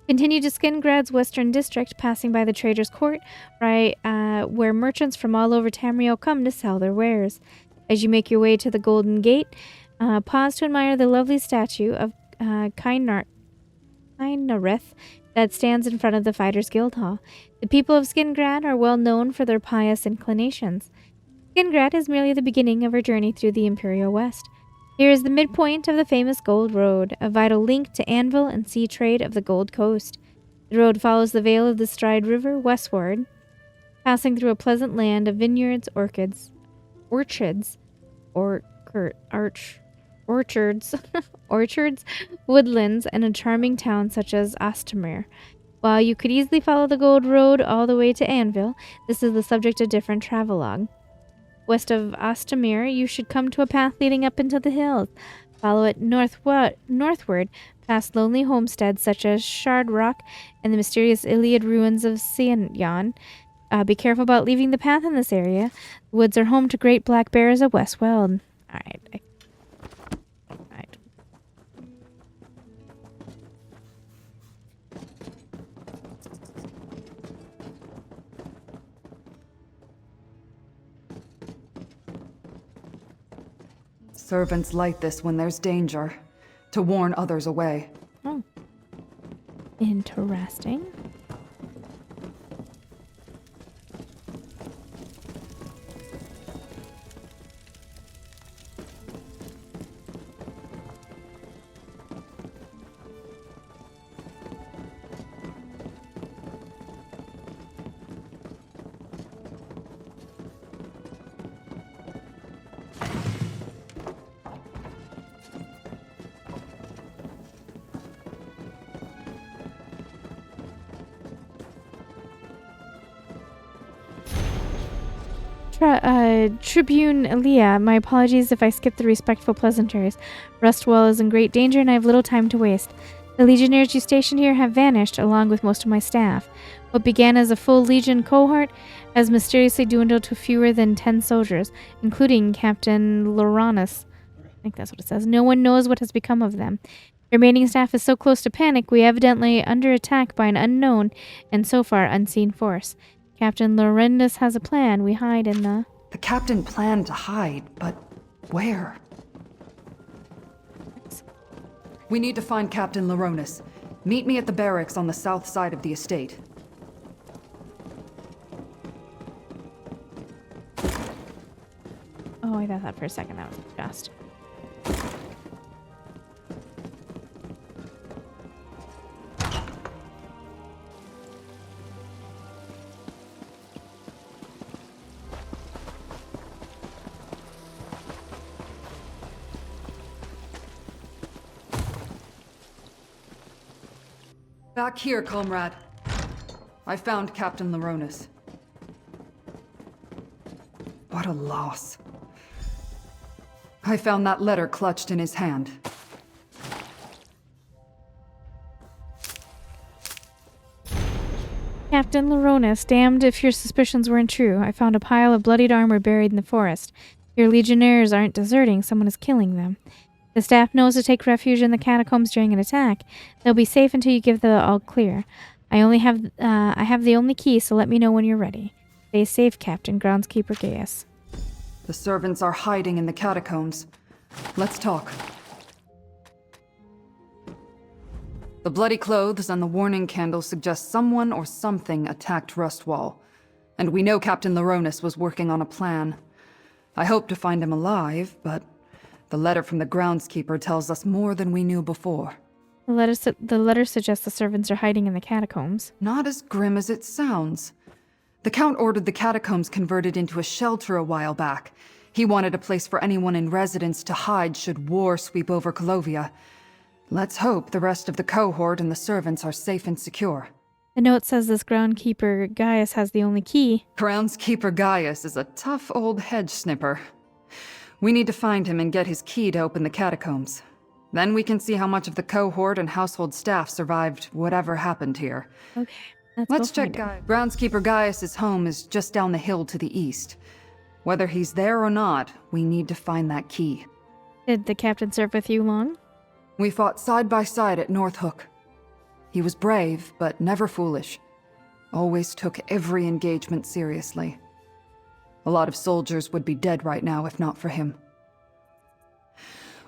Continue to Skingrad's western district, passing by the Trader's Court, where merchants from all over Tamriel come to sell their wares. As you make your way to the Golden Gate, pause to admire the lovely statue of Kainareth that stands in front of the Fighters Guild Hall. The people of Skingrad are well known for their pious inclinations. Skingrad is merely the beginning of our journey through the Imperial West. Here is the midpoint of the famous Gold Road, a vital link to anvil and sea trade of the Gold Coast. The road follows the vale of the Stride River westward, passing through a pleasant land of vineyards, orchards, woodlands, and a charming town such as Ostamir. While you could easily follow the Gold Road all the way to Anvil, this is the subject of different travelogue. West of Ostamir, you should come to a path leading up into the hills. Follow it northward, past lonely homesteads such as Shard Rock and the mysterious Iliad ruins of Sion. Be careful about leaving the path in this area. The woods are home to great black bears of West Weald. Alright. Servants light this when there's danger, to warn others away. Oh. Interesting. Tribune Elia, my apologies if I skipped the respectful pleasantries. Rustwell is in great danger and I have little time to waste. The legionnaires you stationed here have vanished, along with most of my staff. What began as a full legion cohort has mysteriously dwindled to fewer than 10 soldiers, including Captain Loranus. I think that's what it says. No one knows what has become of them. The remaining staff is so close to panic, we evidently under attack by an unknown and so far unseen force. Captain Lorendus has a plan. We hide in the... The captain planned to hide, but where? We need to find Captain Loronus. Meet me at the barracks on the south side of the estate. Oh, I thought that for a second. That was just... Back here, comrade. I found Captain Leronis. What a loss. I found that letter clutched in his hand. Captain Leronis, damned if your suspicions weren't true. I found a pile of bloodied armor buried in the forest. Your legionnaires aren't deserting, someone is killing them. The staff knows to take refuge in the catacombs during an attack. They'll be safe until you give the all clear. I have the only key, so let me know when you're ready. Stay safe, Captain. Groundskeeper Gaius. The servants are hiding in the catacombs. Let's talk. The bloody clothes and the warning candle suggest someone or something attacked Rustwall. And we know Captain Leronis was working on a plan. I hope to find him alive, but the letter from the groundskeeper tells us more than we knew before. The letter suggests the servants are hiding in the catacombs. Not as grim as it sounds. The Count ordered the catacombs converted into a shelter a while back. He wanted a place for anyone in residence to hide should war sweep over Colovia. Let's hope the rest of the cohort and the servants are safe and secure. The note says this groundkeeper Gaius has the only key. Groundskeeper Gaius is a tough old hedge snipper. We need to find him and get his key to open the catacombs. Then we can see how much of the cohort and household staff survived whatever happened here. Okay, let's check Groundskeeper Gaius's home is just down the hill to the east. Whether he's there or not, we need to find that key. Did the captain serve with you long? We fought side by side at North Hook. He was brave, but never foolish. Always took every engagement seriously. A lot of soldiers would be dead right now if not for him.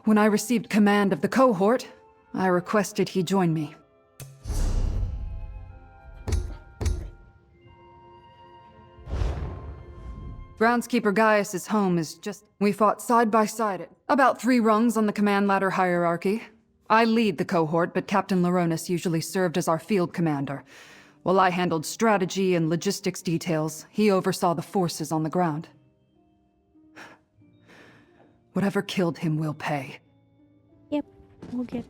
When I received command of the cohort, I requested he join me. Groundskeeper Gaius's home is just... We fought side by side at about 3 rungs on the command ladder hierarchy. I lead the cohort, but Captain Leronis usually served as our field commander. While I handled strategy and logistics details, he oversaw the forces on the ground. Whatever killed him will pay. Yep, we'll get...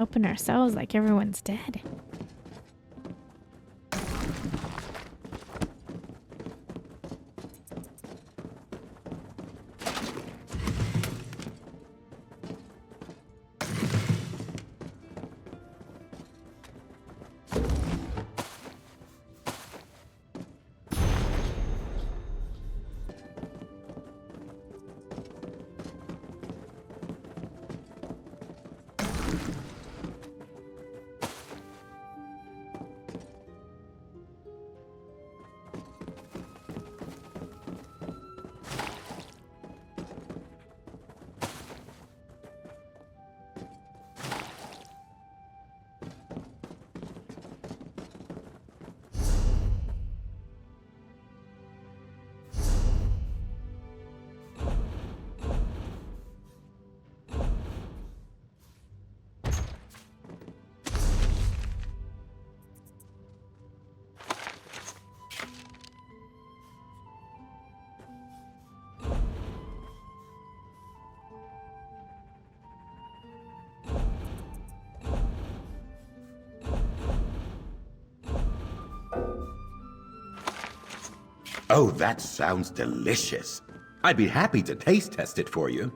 Open ourselves like everyone's dead. Oh, that sounds delicious. I'd be happy to taste test it for you.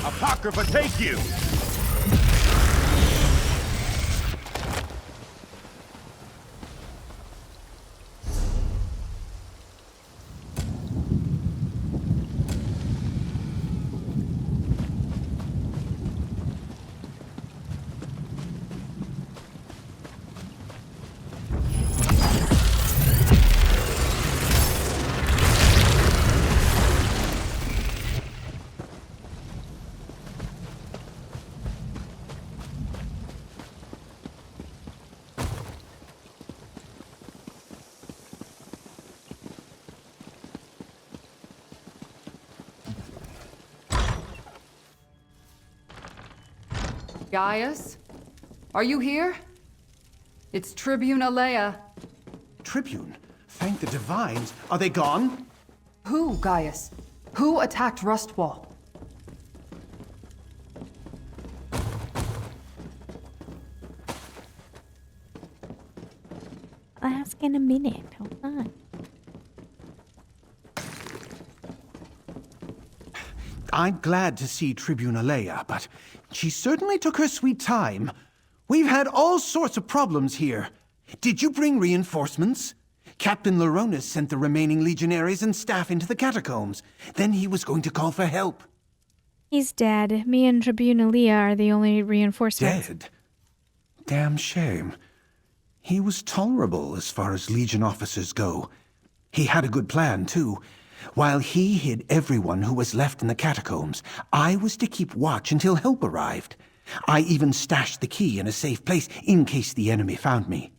Apocrypha, take you! Gaius? Are you here? It's Tribune Alea. Tribune? Thank the divines. Are they gone? Who, Gaius? Who attacked Rustwall? I'll ask in a minute. Hold on. I'm glad to see Tribune Alea, but she certainly took her sweet time. We've had all sorts of problems here. Did you bring reinforcements? Captain Leronis sent the remaining legionaries and staff into the catacombs. Then he was going to call for help. He's dead. Me and Tribune Alea are the only reinforcements. Dead? Damn shame. He was tolerable as far as Legion officers go. He had a good plan, too. While he hid everyone who was left in the catacombs, I was to keep watch until help arrived. I even stashed the key in a safe place in case the enemy found me.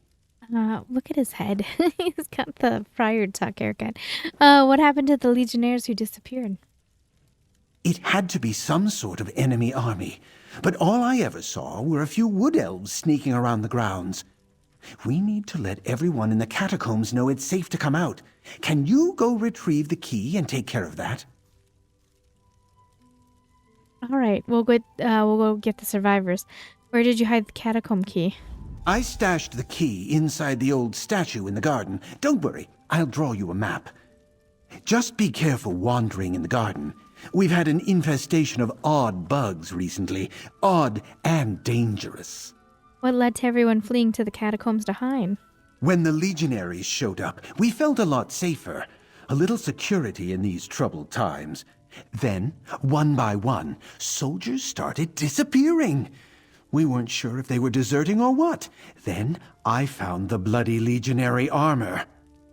Look at his head. He's got the Friar Tuck haircut. What happened to the legionnaires who disappeared? It had to be some sort of enemy army, but all I ever saw were a few wood elves sneaking around the grounds. We need to let everyone in the catacombs know it's safe to come out. Can you go retrieve the key and take care of that? All right, we'll go get the survivors. Where did you hide the catacomb key? I stashed the key inside the old statue in the garden. Don't worry, I'll draw you a map. Just be careful wandering in the garden. We've had an infestation of odd bugs recently. Odd and dangerous. What led to everyone fleeing to the catacombs to hide? When the legionaries showed up, we felt a lot safer. A little security in these troubled times. Then, one by one, soldiers started disappearing. We weren't sure if they were deserting or what. Then, I found the bloody legionary armor.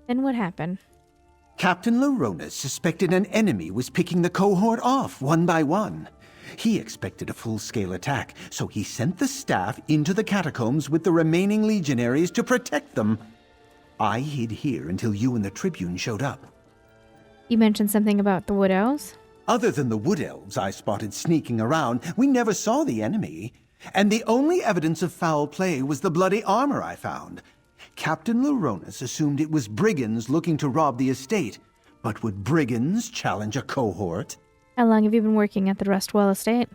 Then what happened? Captain Leronis suspected an enemy was picking the cohort off one by one. He expected a full-scale attack, so he sent the staff into the catacombs with the remaining legionaries to protect them. I hid here until you and the Tribune showed up. You mentioned something about the Wood Elves? Other than the Wood Elves I spotted sneaking around, we never saw the enemy. And the only evidence of foul play was the bloody armor I found. Captain Leronis assumed it was brigands looking to rob the estate. But would brigands challenge a cohort? How long have you been working at the Rustwall estate?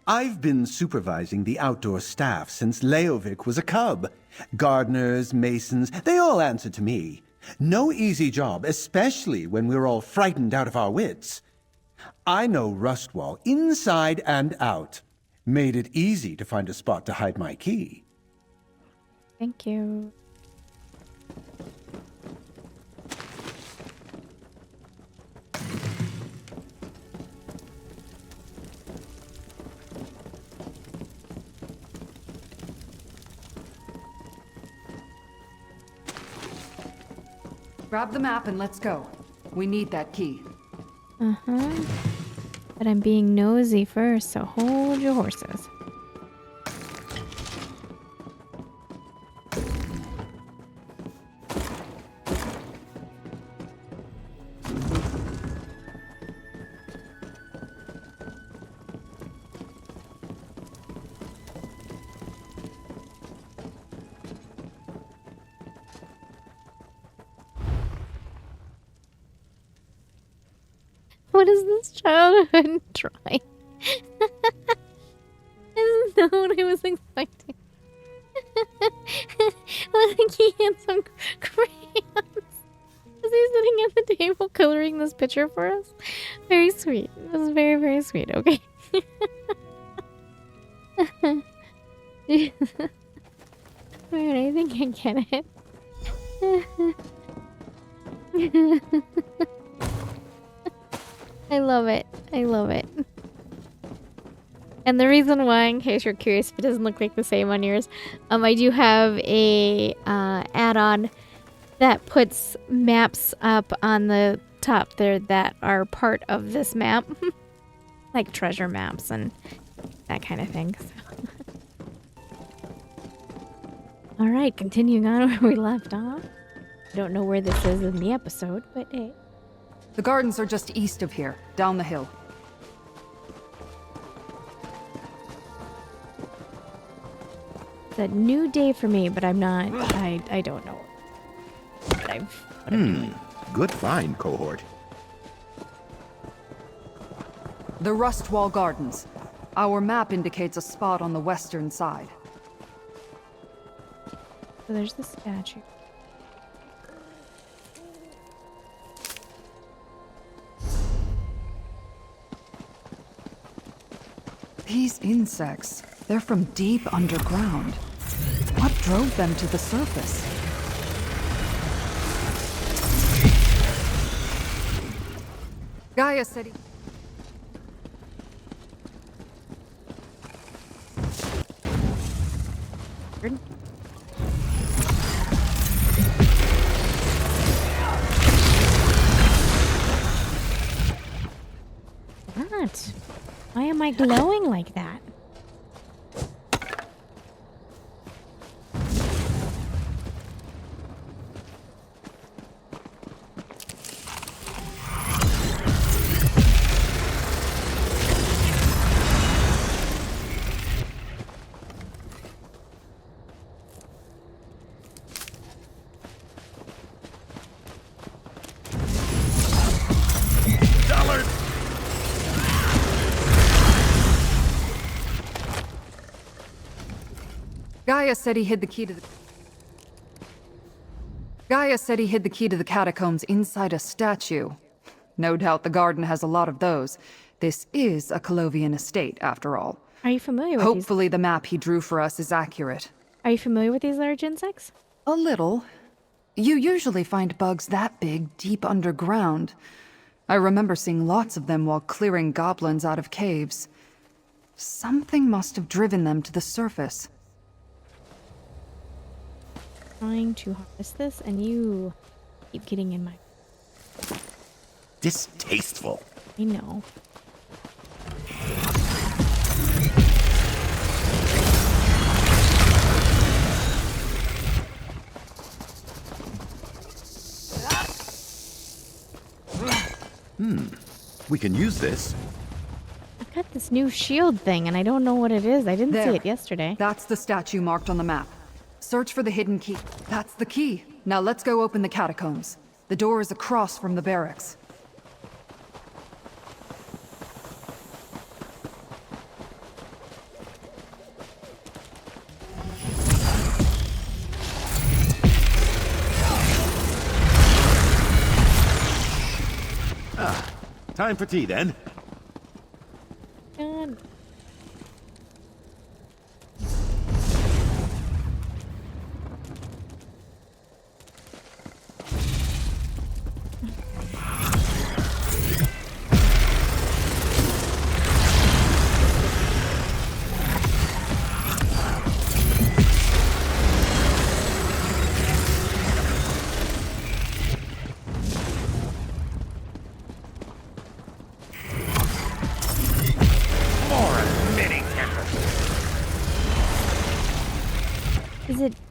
I've been supervising the outdoor staff since Leovic was a cub. Gardeners, masons, they all answer to me. No easy job, especially when we're all frightened out of our wits. I know Rustwall inside and out. Made it easy to find a spot to hide my key. Thank you. Grab the map and let's go. We need that key. Uh-huh. But I'm being nosy first, so hold your horses. What is this childhood trying? This is not what I was expecting. I think he had some crayons. Is he sitting at the table coloring this picture for us? Very sweet. It was very, very sweet. Okay. Alright, I think I get it. I love it. I love it. And the reason why, in case you're curious if it doesn't look like the same on yours, I do have a add-on that puts maps up on the top there that are part of this map. Like treasure maps and that kind of thing. So. Alright, continuing on where we left off. I don't know where this is in the episode, but hey. The gardens are just east of here, down the hill. a new day for me, but I'm not. I don't know what I'm doing. Good find, cohort. The Rustwall Gardens. Our map indicates a spot on the western side. So there's the statue. These insects, they're from deep underground. What drove them to the surface? Gaia said he... What? Why am I glowing like that? Gaia said he hid the key to the catacombs inside a statue. No doubt the garden has a lot of those. This is a Colovian estate, after all. Are you familiar with Hopefully the map he drew for us is accurate. Are you familiar with these large insects? A little. You usually find bugs that big deep underground. I remember seeing lots of them while clearing goblins out of caves. Something must have driven them to the surface. Trying to harvest this, and you keep getting in my... Distasteful. I know. We can use this. I've got this new shield thing, and I don't know what it is. I didn't see it yesterday. That's the statue marked on the map. Search for the hidden key. That's the key. Now let's go open the catacombs. The door is across from the barracks. Time for tea, then. God.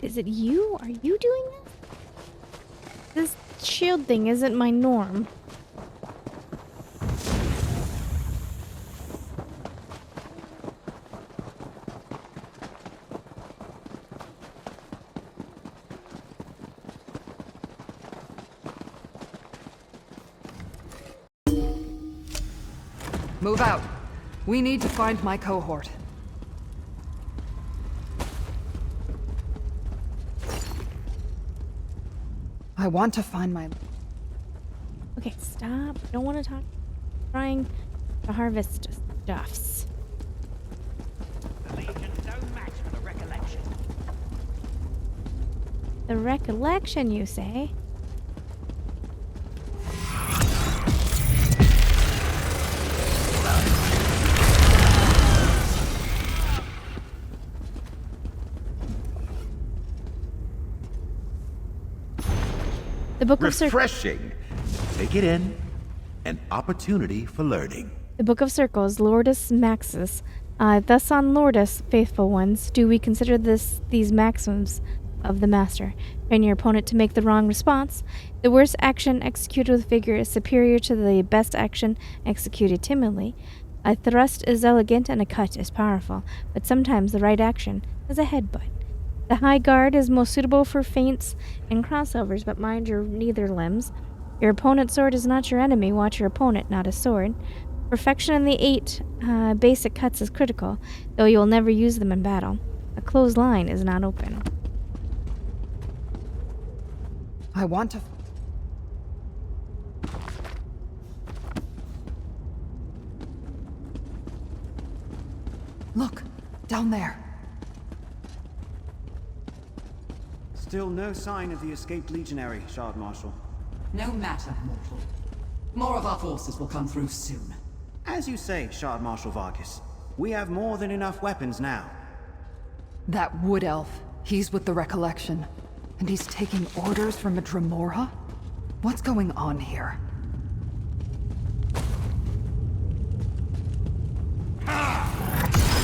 Is it you? Are you doing this? This shield thing isn't my norm. Move out. We need to find my cohort. I want to find my... Okay, stop. I don't want to talk. I'm trying to harvest stuffs. The Legion's own match for the recollection. The recollection, you say? The Book of Refreshing. Take it in. An opportunity for learning. The Book of Circles, Lordus Maxis. Thus on Lordus, faithful ones, do we consider these maxims of the Master. Train your opponent to make the wrong response. The worst action executed with vigor is superior to the best action executed timidly. A thrust is elegant and a cut is powerful, but sometimes the right action is a headbutt. The High Guard is most suitable for feints and crossovers, but mind your neither limbs. Your opponent's sword is not your enemy. Watch your opponent, not his sword. Perfection in the 8 basic cuts is critical, though you will never use them in battle. A closed line is not open. I want to... Look, down there. Still no sign of the escaped legionary, Shard Marshal. No matter, mortal. More of our forces will come through soon. As you say, Shard Marshal Vargas. We have more than enough weapons now. That wood elf, he's with the Recollection. And he's taking orders from a Dremora? What's going on here?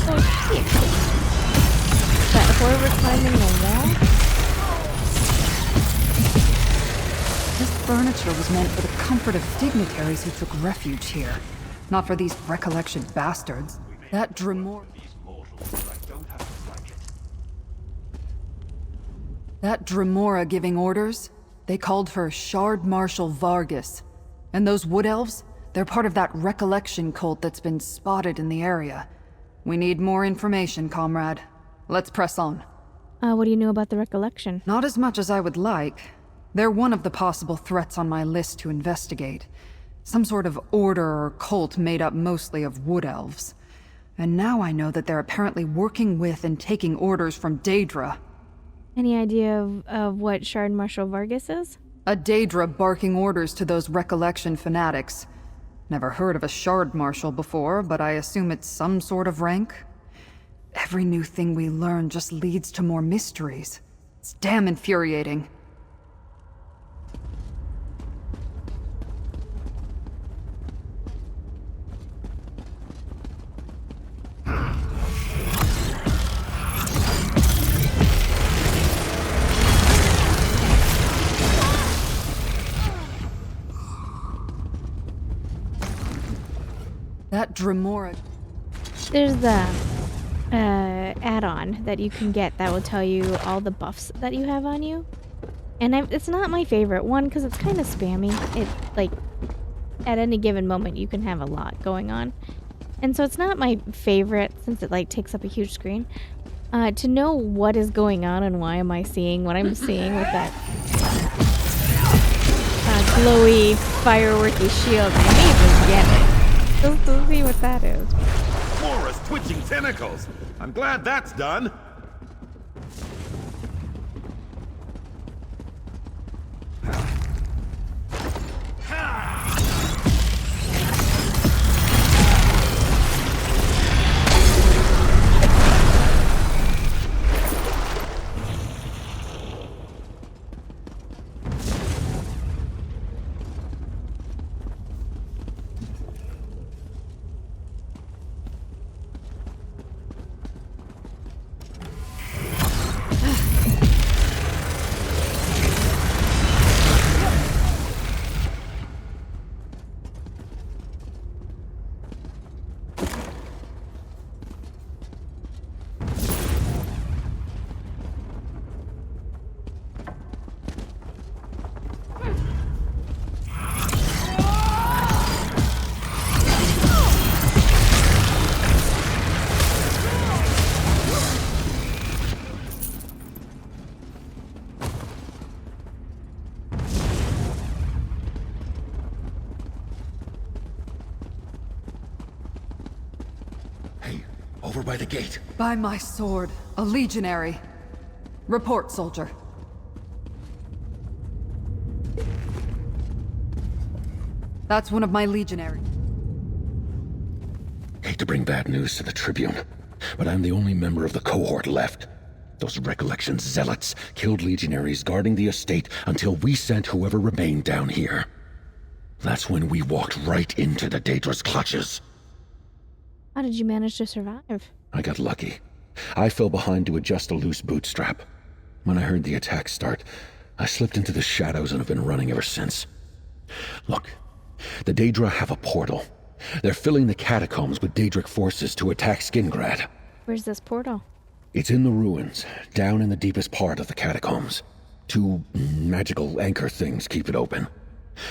Oh, shit. That horror climbing the wall? This furniture was meant for the comfort of dignitaries who took refuge here. Not for these Recollection bastards. That Dremora... That Dremora giving orders? They called her Shard Marshal Vargas. And those wood elves? They're part of that Recollection cult that's been spotted in the area. We need more information, comrade. Let's press on. What do you know about the Recollection? Not as much as I would like. They're one of the possible threats on my list to investigate. Some sort of order or cult made up mostly of wood elves. And now I know that they're apparently working with and taking orders from Daedra. Any idea of what Shard Marshal Vargas is? A Daedra barking orders to those Recollection fanatics. Never heard of a Shard Marshal before, but I assume it's some sort of rank. Every new thing we learn just leads to more mysteries. It's damn infuriating. That Dremora... There's the add-on that you can get that will tell you all the buffs that you have on you. And it's not my favorite one because it's kind of spammy. It, like, at any given moment you can have a lot going on. And so it's not my favorite since it, like, takes up a huge screen. To know what is going on and why am I seeing what I'm seeing with that glowy, fireworky shield, I may just get it. Just to see what that is. Mora's twitching tentacles. I'm glad that's done. Over by the gate. By my sword, a legionary. Report, soldier. That's one of my legionaries. Hate to bring bad news to the Tribune, but I'm the only member of the cohort left. Those Recollection zealots killed legionaries guarding the estate until we sent whoever remained down here. That's when we walked right into the Daedra's clutches. How did you manage to survive? I got lucky. I fell behind to adjust a loose bootstrap. When I heard the attack start, I slipped into the shadows and have been running ever since. Look, the Daedra have a portal. They're filling the catacombs with Daedric forces to attack Skingrad. Where's this portal? It's in the ruins, down in the deepest part of the catacombs. 2 magical anchor things keep it open.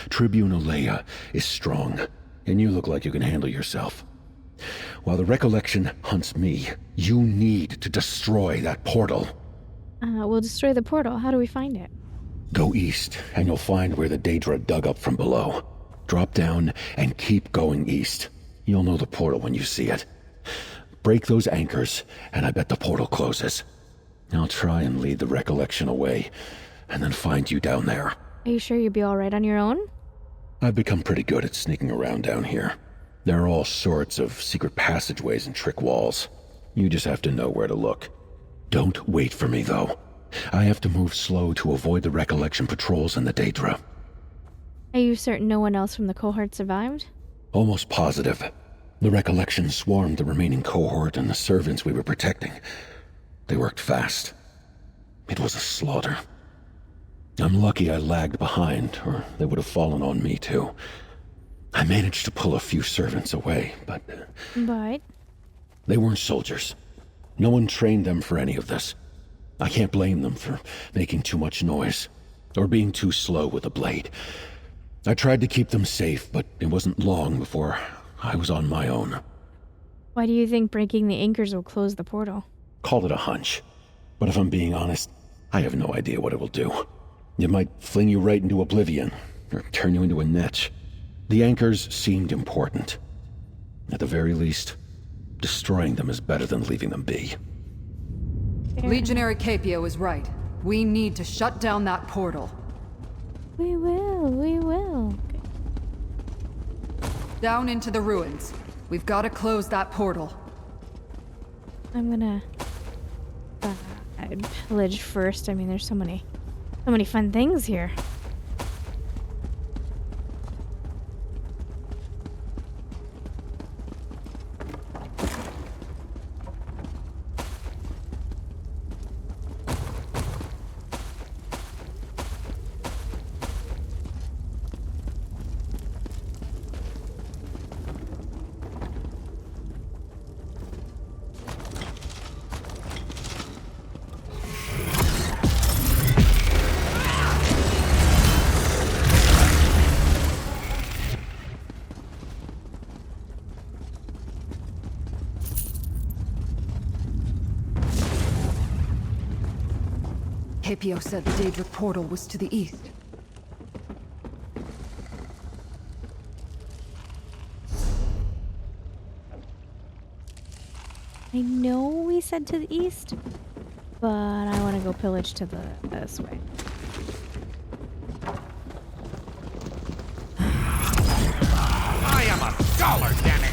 Tribune Alea is strong, and you look like you can handle yourself. While the recollection hunts me, you need to destroy that portal. We'll destroy the portal. How do we find it? Go east, and you'll find where the Daedra dug up from below. Drop down and keep going east. You'll know the portal when you see it. Break those anchors, and I bet the portal closes. I'll try and lead the recollection away, and then find you down there. Are you sure you'll be alright on your own? I've become pretty good at sneaking around down here. There are all sorts of secret passageways and trick walls. You just have to know where to look. Don't wait for me, though. I have to move slow to avoid the recollection patrols and the Daedra. Are you certain no one else from the cohort survived? Almost positive. The recollection swarmed the remaining cohort and the servants we were protecting. They worked fast. It was a slaughter. I'm lucky I lagged behind, or they would have fallen on me too. I managed to pull a few servants away, but... They weren't soldiers. No one trained them for any of this. I can't blame them for making too much noise, or being too slow with a blade. I tried to keep them safe, but it wasn't long before I was on my own. Why do you think breaking the anchors will close the portal? Call it a hunch. But if I'm being honest, I have no idea what it will do. It might fling you right into oblivion, or turn you into a niche. The anchors seemed important. At the very least, destroying them is better than leaving them be. Legionary Capio is right. We need to shut down that portal. We will. Down into the ruins. We've got to close that portal. I'm gonna pillage first. I mean, there's so many fun things here. Capio said the Daedra portal was to the east. I know we said to the east, but I want to go pillage to this way. I am a scholar, damn it!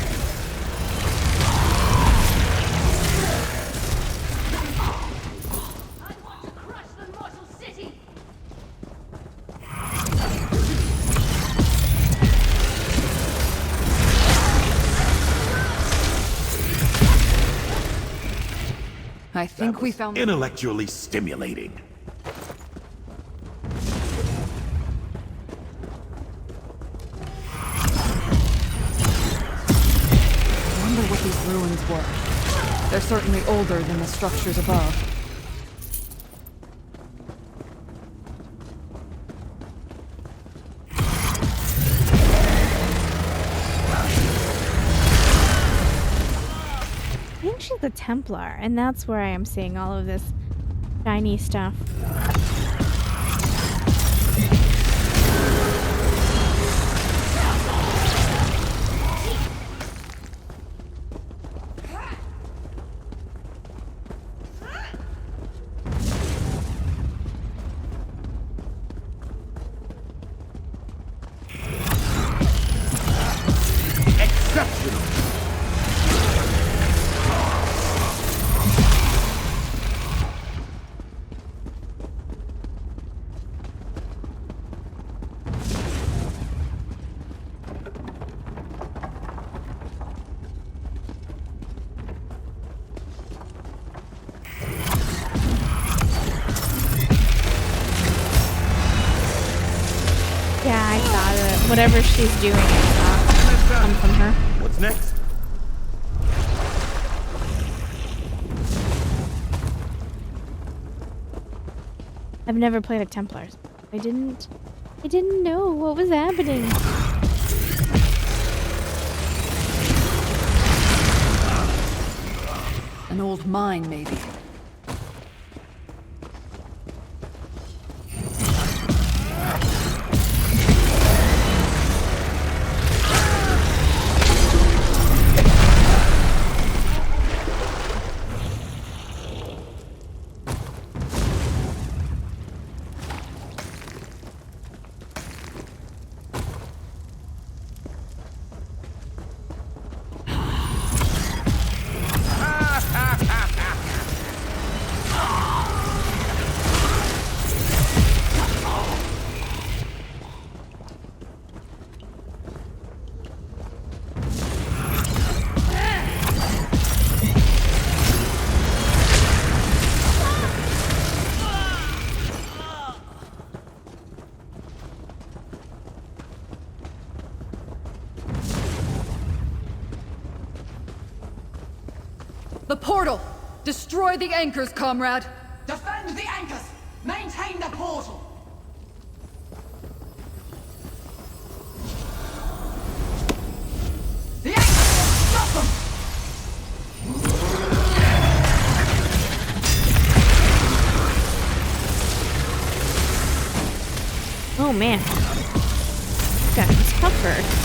I think we found... intellectually stimulating. I wonder what these ruins were. They're certainly older than the structures above. The Templar, and that's where I am seeing all of this shiny stuff. Exceptional! Whatever she's doing is come from her. What's next? I've never played a Templars. I didn't know what was happening. An old mine, maybe. The portal! Destroy the anchors, comrade! Defend the anchors! Maintain the portal! The anchors! Stop them! Oh man. Got tougher.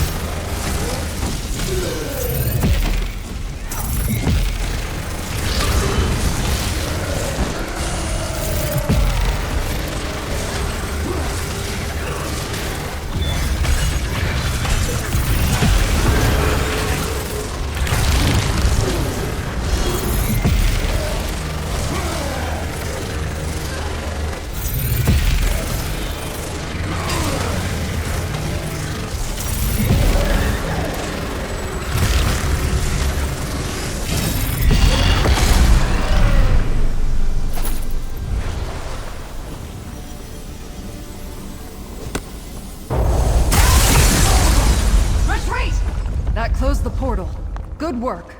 Close the portal. Good work.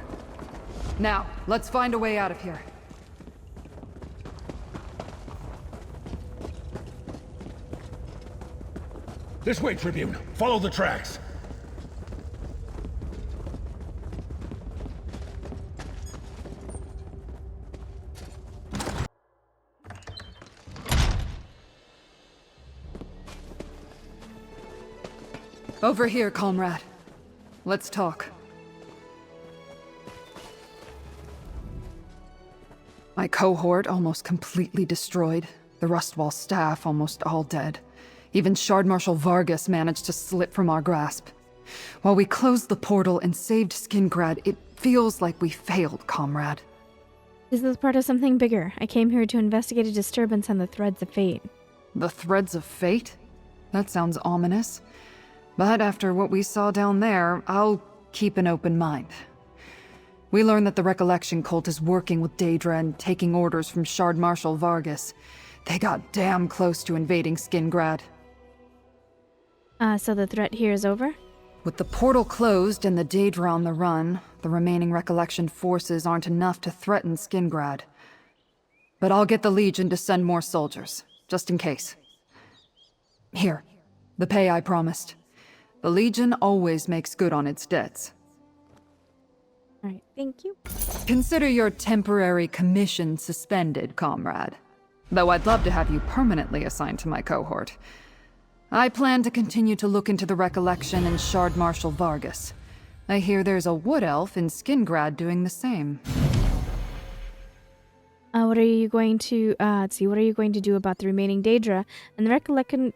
Now, let's find a way out of here. This way, Tribune. Follow the tracks. Over here, comrade. Let's talk. My cohort almost completely destroyed. The Rustwall staff almost all dead. Even Shard Marshal Vargas managed to slip from our grasp. While we closed the portal and saved Skingrad, it feels like we failed, comrade. This is part of something bigger. I came here to investigate a disturbance on the Threads of Fate. The Threads of Fate? That sounds ominous. But after what we saw down there, I'll keep an open mind. We learned that the Recollection cult is working with Daedra and taking orders from Shard Marshal Vargas. They got damn close to invading Skingrad. So the threat here is over? With the portal closed and the Daedra on the run, the remaining Recollection forces aren't enough to threaten Skingrad. But I'll get the Legion to send more soldiers, just in case. Here, the pay I promised. The Legion always makes good on its debts. Alright, thank you. Consider your temporary commission suspended, comrade. Though I'd love to have you permanently assigned to my cohort. I plan to continue to look into the Recollection and Shard Marshal Vargas. I hear there's a wood elf in Skingrad doing the same. What are you going to, what are you going to do about the remaining Daedra and the recollection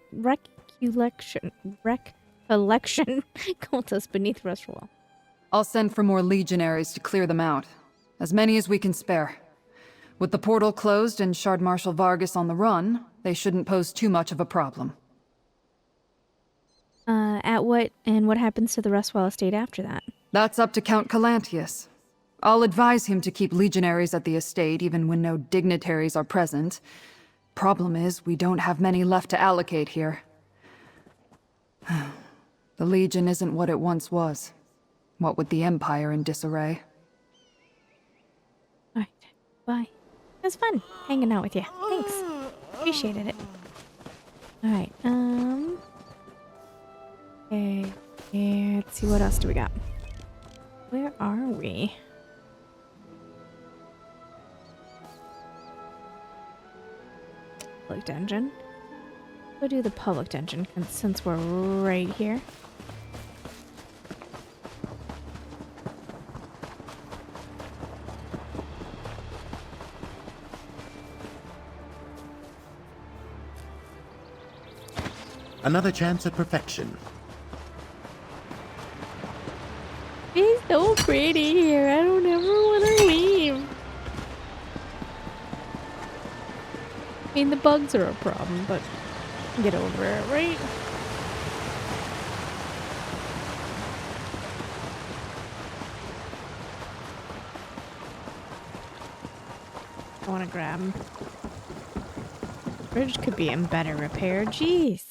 cultists beneath Rustwall? I'll send for more legionaries to clear them out. As many as we can spare. With the portal closed and Shard Marshal Vargas on the run, they shouldn't pose too much of a problem. What happens to the Rustwall estate after that? That's up to Count Calantius. I'll advise him to keep legionaries at the estate even when no dignitaries are present. Problem is, we don't have many left to allocate here. The Legion isn't what it once was. What with the Empire in disarray. Alright, bye. It was fun hanging out with you. Thanks. Appreciated it. Alright, okay, let's see what else do we got. Where are we? Public dungeon. Go do the public dungeon since we're right here. Another chance at perfection. It's so pretty here. I don't ever want to leave. I mean, the bugs are a problem, but get over it, right? I want to grab them. Bridge could be in better repair. Jeez.